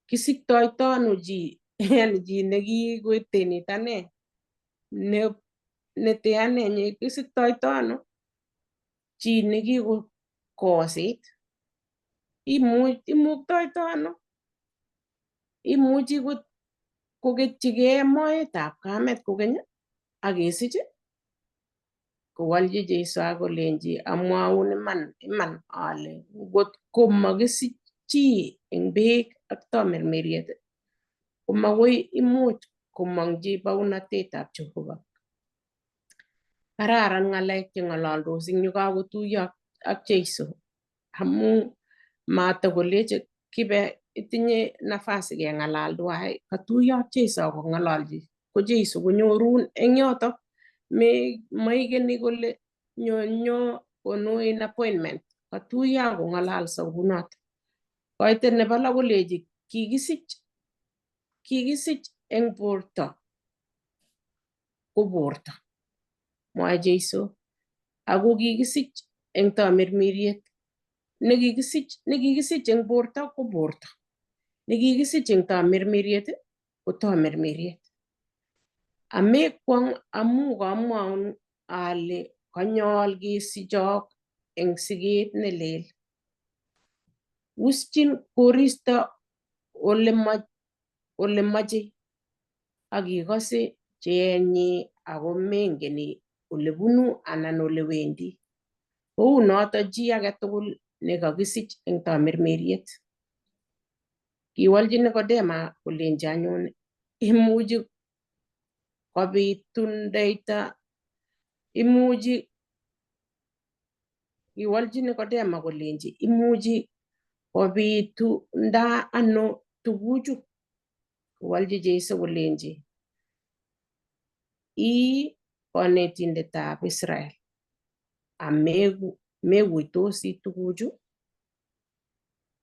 kisiktoito ano chi chi nekikoetenit ane nete ane kisiktoito ano chi nekikokosit imuktoito ano imuchi koketchigei moetab kamet kokeny akesich. Kowolji Jeiso akolenji amwaun iman ale ngot ko makisich chi eng beek ak tamirmiriet komakoi imuch komong'chi baunatetab Jehova. Kararan ng'alek cheng'ololdos eng yu kakotuiyo ak Jeiso amu matakoleche kibe itinye nafasi keng'alal tuwai. Katuiyo ak Jeiso akong'ololji ko Jeiso konyorun eng yoto maikeni kole nyo konuin appointment. Katuiyo akong'alalso kunoto. Koite nebo lo koleji kikisich eng borto ko borto, mwae Jesu, ako kikisich eng tamirmiriet. Nekikisich eng borto ko borto, nekikisich eng tamirmiriet ko tamirmiriet. Amekwong amu kamwaun ale kanyol kesichok eng siget ne lel. Uschin koristo ole mache akikose cheenyi ako mengeni ole bunu anan ole wendi. Kou noto chi age tugul nekakisich eng tamirmiriet. Kiwalchi Nikodema kolenji anyun imuchi kobitundeita, kiwalchi Nikodema kolenji imuchi kobitunda ano tuguchu. Kiwalchi Jesu kolenji ii konetindetab Israel amekuitosi tuguchu.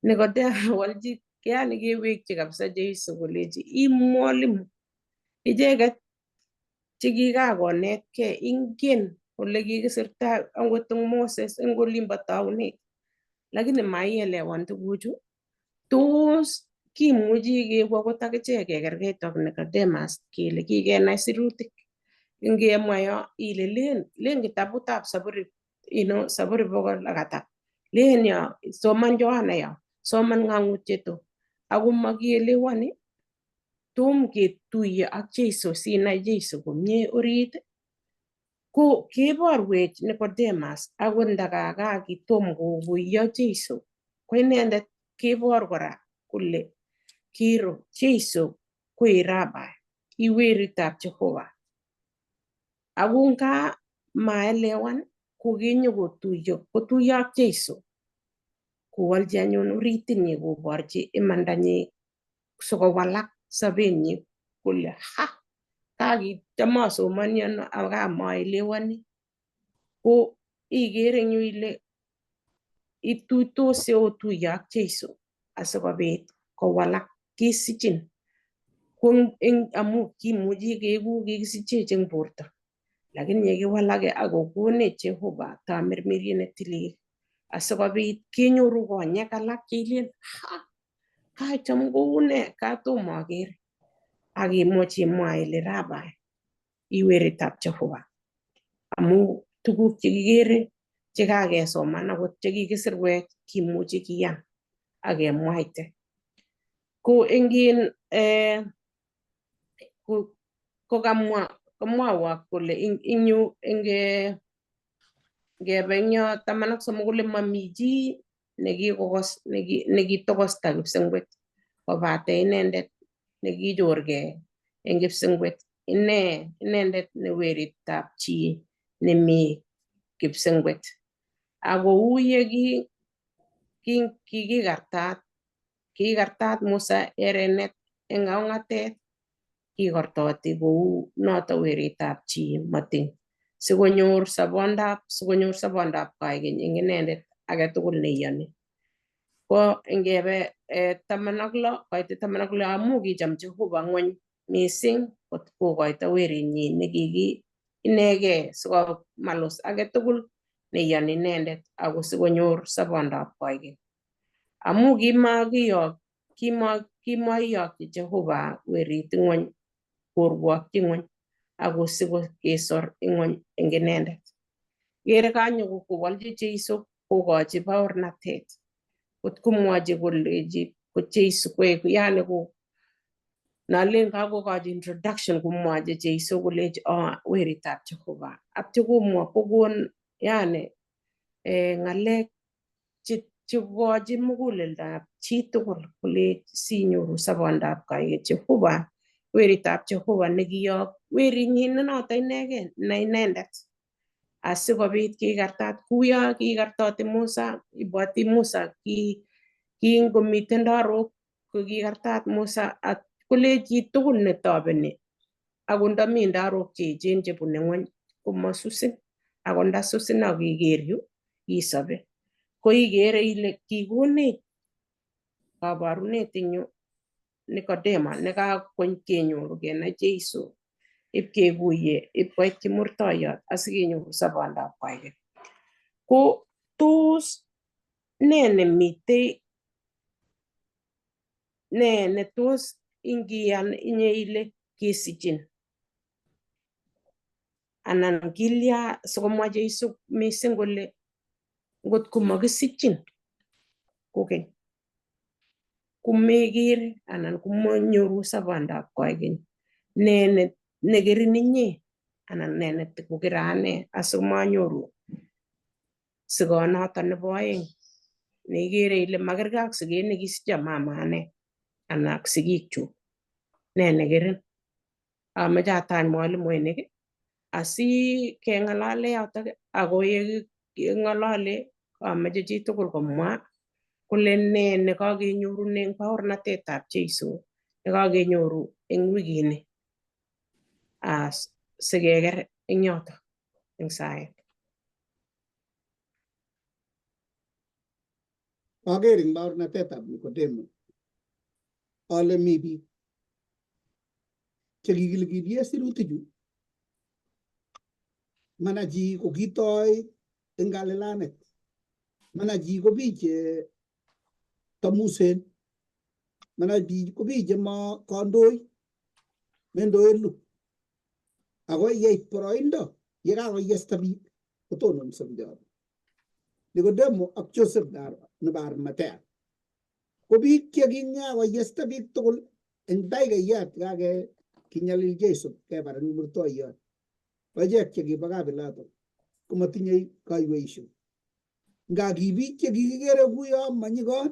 Nikodema walchi yani kewekchi kabisa Jesu kolenji ii mwalimu. Icheket chekikakonetkei ingen ole kikisirta angot eng Moses eng olimbo taunet, lakini maielewan tuguchu. Tos kimuchi kebu akot akichek kekerkeit ak Nicodemus kele kikenai sirutik. Ngemwa yo ile len kitabutab Zaburi, Zaburi 100 len yo soman Johana yo, soman ng'ang'utiet ako makielewani. Tom ketuiye ak Jesu sinai Jesu komie orit ko keborwech Nicodemus akot ndakaka kitom kokuiyo Jesu ko inendet kebor kora kole kiro Jesu ko Rabai, i weritab Jehova. Ako nga maelewan ko kinyokotuiyo ak Jesu kowalchi anyun oritinyi koborchi imandanyi sikowalak sobenyi kole kakitamosomoni ano akamaelewani. Ko ikere eng yu ile ituitosi otuiye ak Jesu asikobit kowalak kisichin amu kimuchi keeku kikisichech eng borto, lakini yekiwalake akokonech Jehova tamirmiriet ne tilil asikobit kenyoru konyek alak cheilen kacham koune katomo aker, akimuch imwa ile Rabai, i weritab Jehova. Amu tuguk chekikere chekakesoman akot chekikisirwech kimuchi kiyan akemwaite. Ko kamwawa kole ing yu ngebe eng yo 13 kole mami chi nekitokosta kipsengwet kobate inendet nekichorgei eng kipsengwet. Inendet ne weritab chi nemi kipsengwet. Ako uye kikartat Musa erenet eng aung'atet, kikortoti kou noto weritab chi matiny sikonyor sabondab kaikeny eng inendet age tugul neiyoni. Ko ngebe 16 koit 16 amu kicham Jehova ng'wony mising kot kokoito werinyi nekiki inegei sikomalus age tugul neiyoni inendet ako sikonyor sabondab kaikeny. Amu kimaiyokyi Jehova werit ng'wony korwokyi ng'wony ako sikokesor ng'wony eng inendet. Kere kanyokowalchi Jesu kokochi baornatet kot komwochi kolechi ko Jesu koek yani nalen kakokochi introduction komwochi Jesu kolechi weritab Jehova. Atyo kokon yani ng'alek chekochi muguleldab chitugul kole sinyoru sabondab kaikeny. Jehova, weritab Jehova nekiyok werinyi noto inegei ne inendet asikobit kikartat kuyo kikartoti Musa. Ibwoti Musa kingomite ndarok ko kikartat Musa kole chitugul netobeni ako ndami ndarok cheechen chebune ng'wony komasusin, ako ndasusin akiker yu isobe. Ko ikere ile kikonech kabarunet eng yu Nikodemo nekakony kenyoru kenai Jesu ipkekuye ipkoit kimurtoiyot asikenyoru sobondab koikeny. Ko tos ne nemitei ne tos ingiyan inye ile kisichin anan kilya sikomwa Jesu mising kole ngot komakisichin kokeny kumekere anan kumanyoru sobondab koikeny ne nekerin inye anan ne netikokira ane asimanyoru sikonoto nebo oeng neikere ile makergei ak siket nekisicho mama ane anan ak sigikchuk ne nekerin. Amoche atany mwalimuinik asi keng'alale yotok ako yeking'alale amoche chitugul komwa kole ne nekakenyoru eng baornatetab Jesu nekakenyoru eng wikini sikeker eng yotok eng saet. Aker eng baornatetab Nikodemo ale mi biik chekikilkilye sirutichu mana chi ko kitoi eng kalilanet, mana chi ko biik che tamusen, mana chi ko biik che ma kandoi mendoen lu ako yeit boroindo yekakoyesta biik kotononso bichoto. Nikodemo ak Joseph nebo Arimathea ko biik chekikakoyesta biik tugul eng daikayat kake kinyalil Jesu kebar eng murtoiyot. Achek chekibo Pilato komatinye kaiweisho. Nga ki biik chekikikere kuyo manyikon,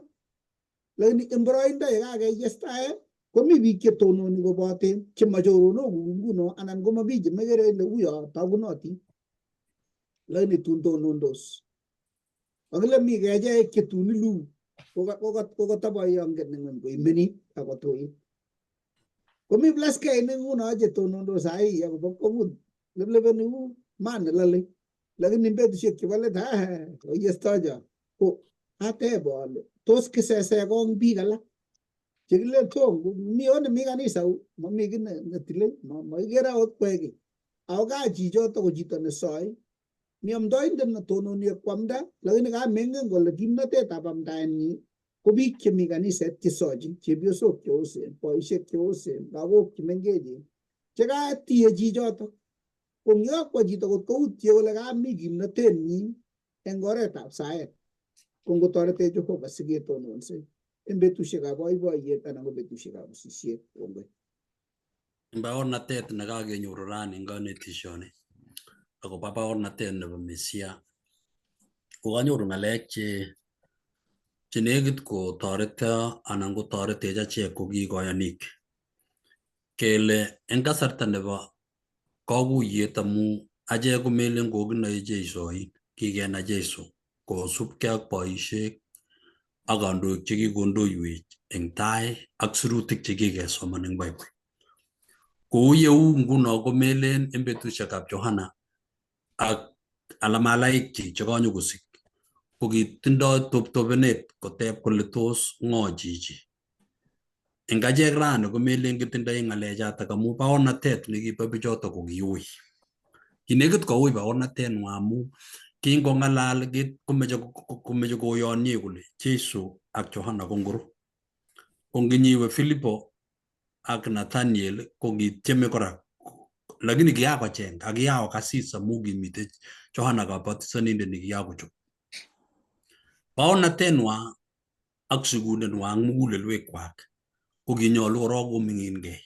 lakini eng boroindo yekakeyestae komi biik chetononi koboten chemachoronok nguno anan koma biik chemekere ile uyo tagunotin, lakini tun tonondos. Akile mi kechek chetun ilu kokataboyongen eng koimeni akotoit. Komi pleskeinik nguno chetonondos sahi akobo komut leblebeni u mat nelale, lakini betusiek chebo let koyestocho ko ateb ale tos kisese kong biik alak chekile tom mi kanisa mami kiy netile makikere akot kweki ako ka chichoto ko chito nesoi mi amdoindet netononi kwamda, lakini kamengen kole kimnatetab amdaenyi ko biik chemi kaniset chesochin, chepyosok cheosen, boisiek cheosen, lagok chemengechen chekatiye chichoto. Kongiyokwo chito kot koutye kole kami kimnatenyi eng oretab saet ko ngotoretech Jehova siketononse eng betusiekab boiboiyet anan ko betusiekab usisiet. Baornatet nekakenyoru rani eng kanetisioni akobo baornatet nebo Mesia kokanyoru ng'alek che nekit kotoreto anan kotoretech achek ko kikoyonik kele eng kasarta nebo kakuyet amu achek komelen kokinoe Jeisoit, kikenai Jeiso kosubkei ak boisiek ak kandoik chekikondoiwech eng tai ak sirutik chekikesoman eng Bible. Kou yeu nguno komelen eng betusiekab Johana ak alamalaikchik chekanyokosik ko kitindoi toptopenet koteb kole tos ng'o chichi. Eng achek rani komelen kitindoi ng'alechatak amu baornatet nekibo bichoto ko kiui. Kinekit koui baornatenwa amu kingong'alal komeche koyonye kole Jesu ak Johana ko ngoro. Ko nginyiwe Filipo ak Nathaniel ko kitieme kora lakini kiyakocheng ak kiyakokasis amu kimite Johana kabatisonindet nekiyakochop. Baornatenwa ak sigundenwa ak mugulelwekwak ko kinyolu korok koming'ingei.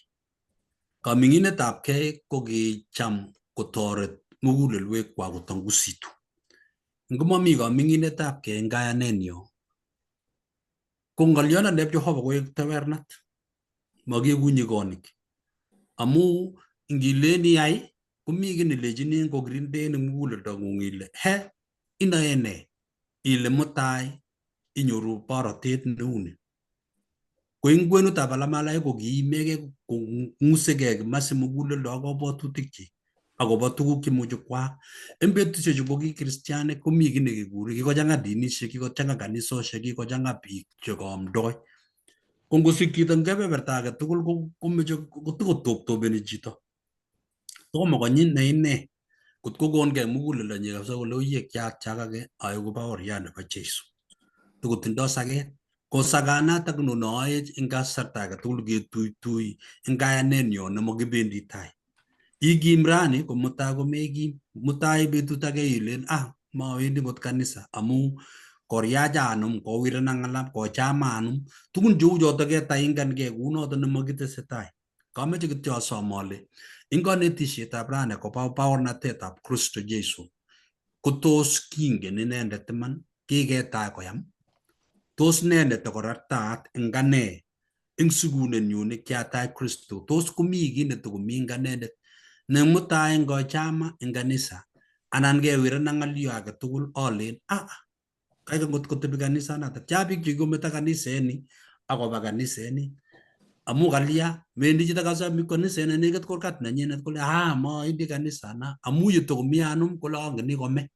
Kaming'inetabkei ko kicham kotoret mugulelwekwak kotangusitu. Ngomami kaming'inetabkei eng kayanenyo ko ng'olyonandeb Jehova koek tewernat, makeku nyikonik amu ngilen iyai komi kiy nelechini kokirinden eng muguleldong'ung ile inae ne ile mutai inyoru borotet neuni. Ko eng kwenutab alamalaik ko kiimege kong'usegei kimasi muguleldo ak kabwatutikchi akobo tuguk chemuche kwaak. Eng betusiechu ko ki kristianik komi kiy nekekure kikochang'a dinisiek, kikochang'a kanisosiek, kikochang'a biik chekamdoi. Ko ngosikyi eng kebeberta age tugul komeche kotokotobeni chito. Tomo konyi ne ine kot kokongei muguleldo nyi kabisa kole oyie kiatyakage aeku baoriat nebo Jesu. Tukotindoi saket. Ko sakanatak nonoech eng kasarta age tugul ketuitui eng kayanenyo nemakibendi tai. Ikim rani ko mutai komekim. Mutai betut age ilen mawendi kot kanisa amu koriachanum, kowirena ng'alap, kochamanum, tugun cheu chotok ketaingankei kunotok nemakitesetai. Kameche kityo asom ale ing kanetisietab rani kobo baornatetab Kristo Jesu ko tos kingen inendet iman, kiketai koyam, tos ne netikoratat ing ane ing sikunenyu nekiatai Kristo, tos komi kiy netikomi ing anendet ne mutai eng kochama eng kanisa anan kewirena ng'alyo age tugul alen kaikai ngot kotebi kanisanatak. Cha biik chekikometa kaniseni akoba kaniseni amu kalya mendi chito kabisa kaniseni nekit kurgat nenyinet kole mawendi kanisana amu yetokomi anum kole angeni kome.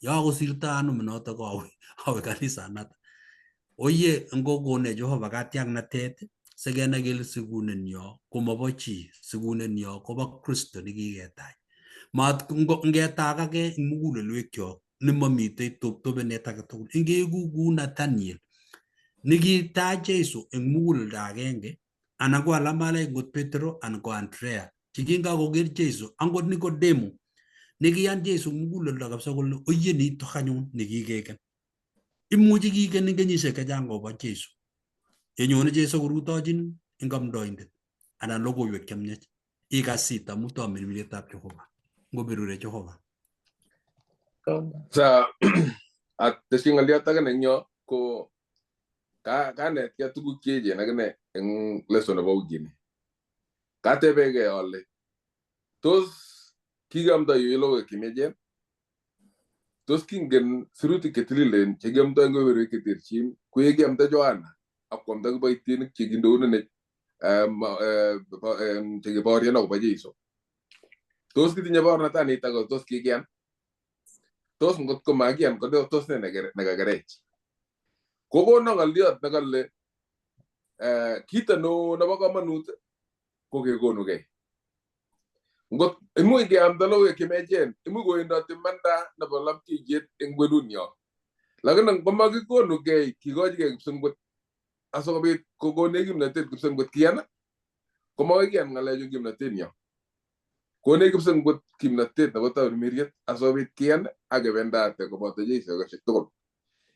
Yakosirto anum notok awe kanisanatak. Oye ngokone Jehova katiaknatet sikenai kele sikunenyo komobo chi, sikunenyo kobo Kristo nekiketai. Mat ngetagage eng mugulelwekyok nemamitei toptopenet age tugul. Ingeku kou Nathaniel nekitai Jesu eng muguleldo agenge anan ko alamale ngot Petro anan ko Andrea chekingakoker Jesu angot Nikodemo nekiyan Jesu muguleldo kabisa kole oye nitok anyun nekikeken. Imuchi kiken eng kenyisiek chechang kobo Jesu. Yenyone Jesu korutochin eng amdoindet anan logoiwek chemiach ikas it amu tamirmirietab Jehova. Ngobirure Jehova. Sa at testing ng'aliot age nengyo ko kanetkei tuguk cheechen akine eng lesson nebo wikini. Katebegei ale tos kikiamdoi logoiwek chemechen, tos kingen sirutik chetililen chekiamdoi eng kebeberwek cheterchin ko yekiamda Johana ak kwamda kiboitinik chekindounenech chekibaorien akobo Jesu. Tos kitinye baornatanitak ako tos kikiyan? Tos ngot ko makiyan ko tos ne nekakerech? Kokono ng'aliot nekale kito neo nebo komonut ko kekonugei. Ngot imuch keamda logoiwek chemechen, imuch kowendoti imanda nebo lapkeiyet eng kwenunyo. Lakini ngomakikonugei kikochigei kipsengwet asikobit kokonech kimnatet kipsengwet kiyan, komakoi kiyan ng'alechu kimnatenyo. Konech kipsengwet kimnatet nebo tamirmiriet asikobit kiyan akebendate koboto Jesu kosiek tugul.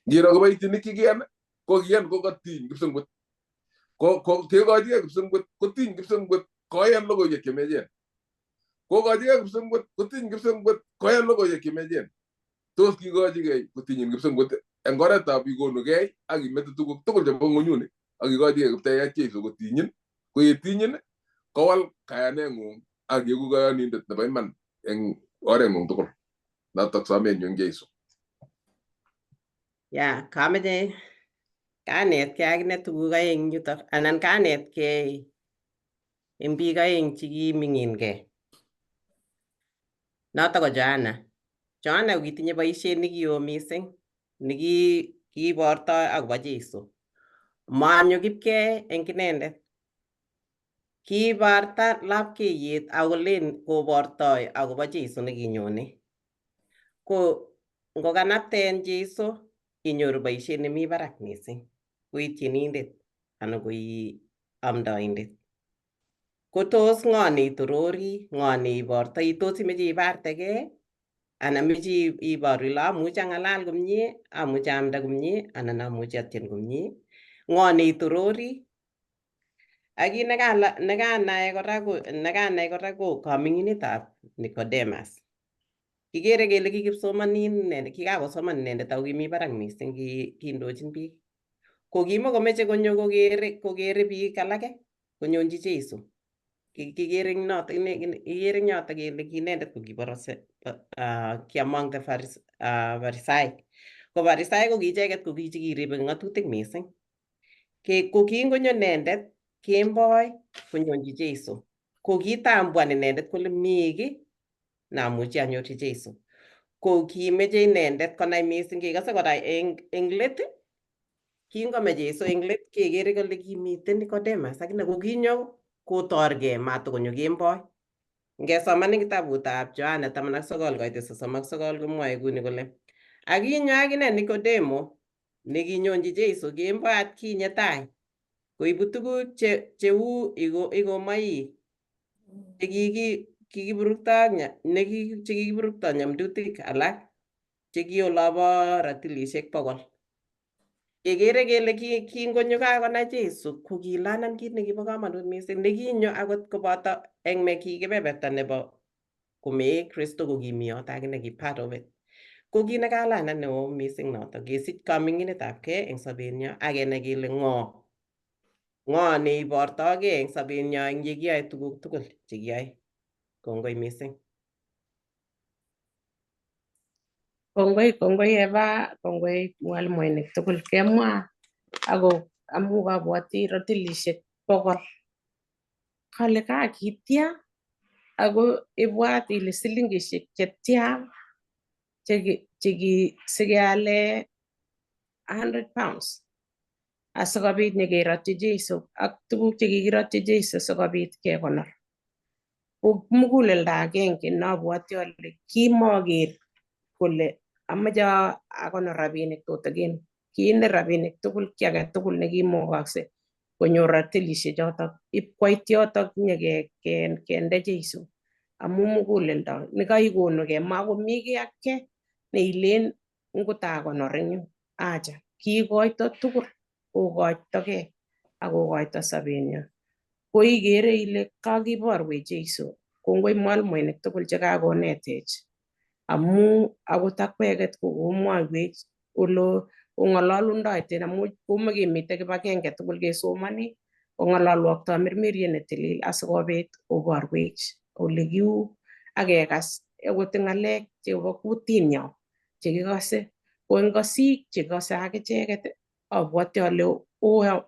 Ngiro kiboitinik chekiyan ko kiyan ko katiny kipsengwet. Kekochigei kipsengwet kotiny kipsengwet koyan logoiwek chemechen. Kokochigei kipsengwet kotiny kipsengwet koyan logoiwek chemechen. Tos kikochigei kotinyin kipsengwet eng oretab ikonugei ak imete tuguk tugul chebo ng'onyuni ak ikochigei kiptayat Jesu kotinyin, ko yetinyin kowal kayaneng'ung ak yeku kayanindet nebo iman eng oreng'ung tugul. Notok somenyu eng Jesu. Kameche kanetkei akine tuguk aeng yutok anan kanetkei eng biik aeng chekiming'ingei. Notok ko Johana. Johana kokitinye boisiet nekioo mising nekibortoi akobo Jesu. Manyo kipkei eng inendet. Kibarta lapkeiyet akolen kobortoi akobo Jesu nekinyone. Ko ngokanapten Jesu inyoru boisiet nemi barak mising. Koi tienindet anan koi amdoindet. Ko tos ng'o neitorori, ng'o neibortoi, tos imeche ibartegei anan meche iboru ile amuchi ang'alal komie, amuchi aamda komie anan amuchi atien komie. Ng'o neitorori? Ak kit nekanai kora ko kaming'inetab Nicodemus. Kikere kele kikakosoman inendet ako kimi barak mising kindochin biik. Ko kimakomeche konyo kokere biik alake konyonchi Jesu. Kikere eng yotok kele inendet ko kibo among the Pharisaic. Ko Pharisaic ko kiicheket ko kichikiribe ng'atutik mising. Ko kingonyo inendet kemboi konyonchi Jesu. Ko kitambuan inendet kole mi kiy namuchi anyorchi Jesu. Ko kimeche inendet konai mising, kikose kora eng let Kingome Jesu eng let kekere kole kimiten Nicodemus akine kokinyo kotorgei matokonyo kemboi. Ngesoman eng kitabutab Yohana 19:39 komwoe kuni kole akinyo akine Nicodemo nekinyonji Jesu kemboi atkinye tai koibu tuguk cheu igomoik chekikiburukto nyamdutik alak chekiolobo ratilishek 100. Kekere kele kingonyo kakonai Jesu ko kilanan kit nekibo kamanut mising nekinyo akot koboto eng kebeberta nebo komee Kristo kokimiyot akine ki part of it. Ko kit nekalanan neo mising noto kesich kaminginetabgei eng sobenyo akenai kele ng'o neibortogei eng sobenyo eng yekiyoe tuguk tugul chekiyoe. Kongoi mising. Kongoi Eva, kongoi mwalimuinik tugul kemwa ako amu kabwati ratilishek 100 kale kakitya ako ibwat ile silingishek chetya sikeale 100 pounds asikobit nyekerotyi Jesu ak tuguk chekikirotyi Jesu sikobit kekonor. Ko muguleldo agenge nabwati ale kimaker kole amache akonor rabinik tutigin. Kinde rabinik tugul ki age tugul nekimukakse konyor ratilishek chotok ipkoit yotok nyekende Jesu amu muguleldo nekaikonugei makomi kiy age neilen ngotakonor eng yu. Acha kikoito tugul kokoitogei akokoito sobenyo. Ko ikere ile kakiborwech Jesu. Kongoi mwalimuinik tugul chekakonetech amu akot akweket kokomwoiwech ole ong'ololundoiten amu komakemite kibagenge tugul kesomani ong'ololwok tamirmiriet netilil asikobit koborwech ole kiu akekas akot ng'alek chebo kutinyo chekikose. Ko eng kosik chekose akicheket abwoti ale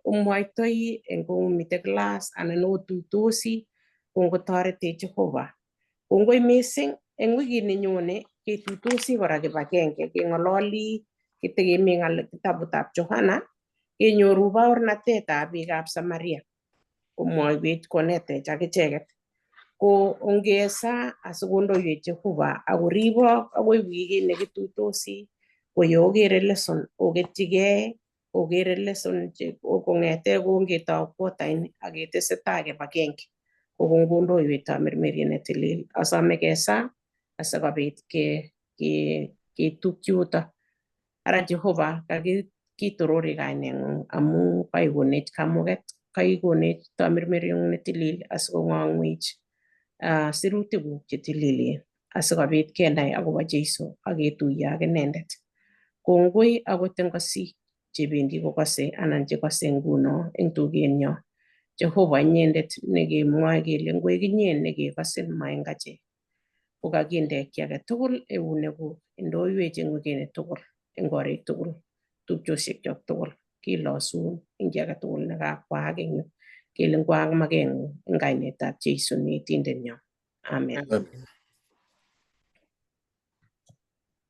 omwoitoi eng komite class anan otuitosi kongotoretech Jehovah. Kongoi mising eng wikit nenyone ketuitosi kora kibagenge keng'ololi kitekemi kitabutab Johana kenyoru baornatetab biikab Samaria komwoiwech konetech akicheket. Ko ongesa asikondoiwech Jehovah akoribok akoi wikit nekituitosi koyokere lesson oketyigei okere lesson kong'ete kongetau quarter-ini aketesetai kibagenge. Kongondoiwech tamirmiriet netilil asome kesa asikobit ketupchi yuto. Ara Jehovah kitorori kaineng'ung amu kaikonech kamuget, kaikonech tamirmirieng'ung netilil asikong'ong'wech sirutikuk chetililen asikobit kenai akobo Jesu aketuiye ak inendet. Kongoi akot eng kosik chebendi kokose anan chekose nguno eng tugenyo. Jehovah inyendet nekemwoe kele ngwek inye nekekosin ma eng achek. Kokakinde kiy age tugul eunekuk indoiwech eng wikit tugul eng korik tugul tupchosyekchok tugul kilosun eng kiy age tugul nekakwaak eng yu kele ngwaak makeng'ung eng kainetab Jesu ne etindenyo. Amen.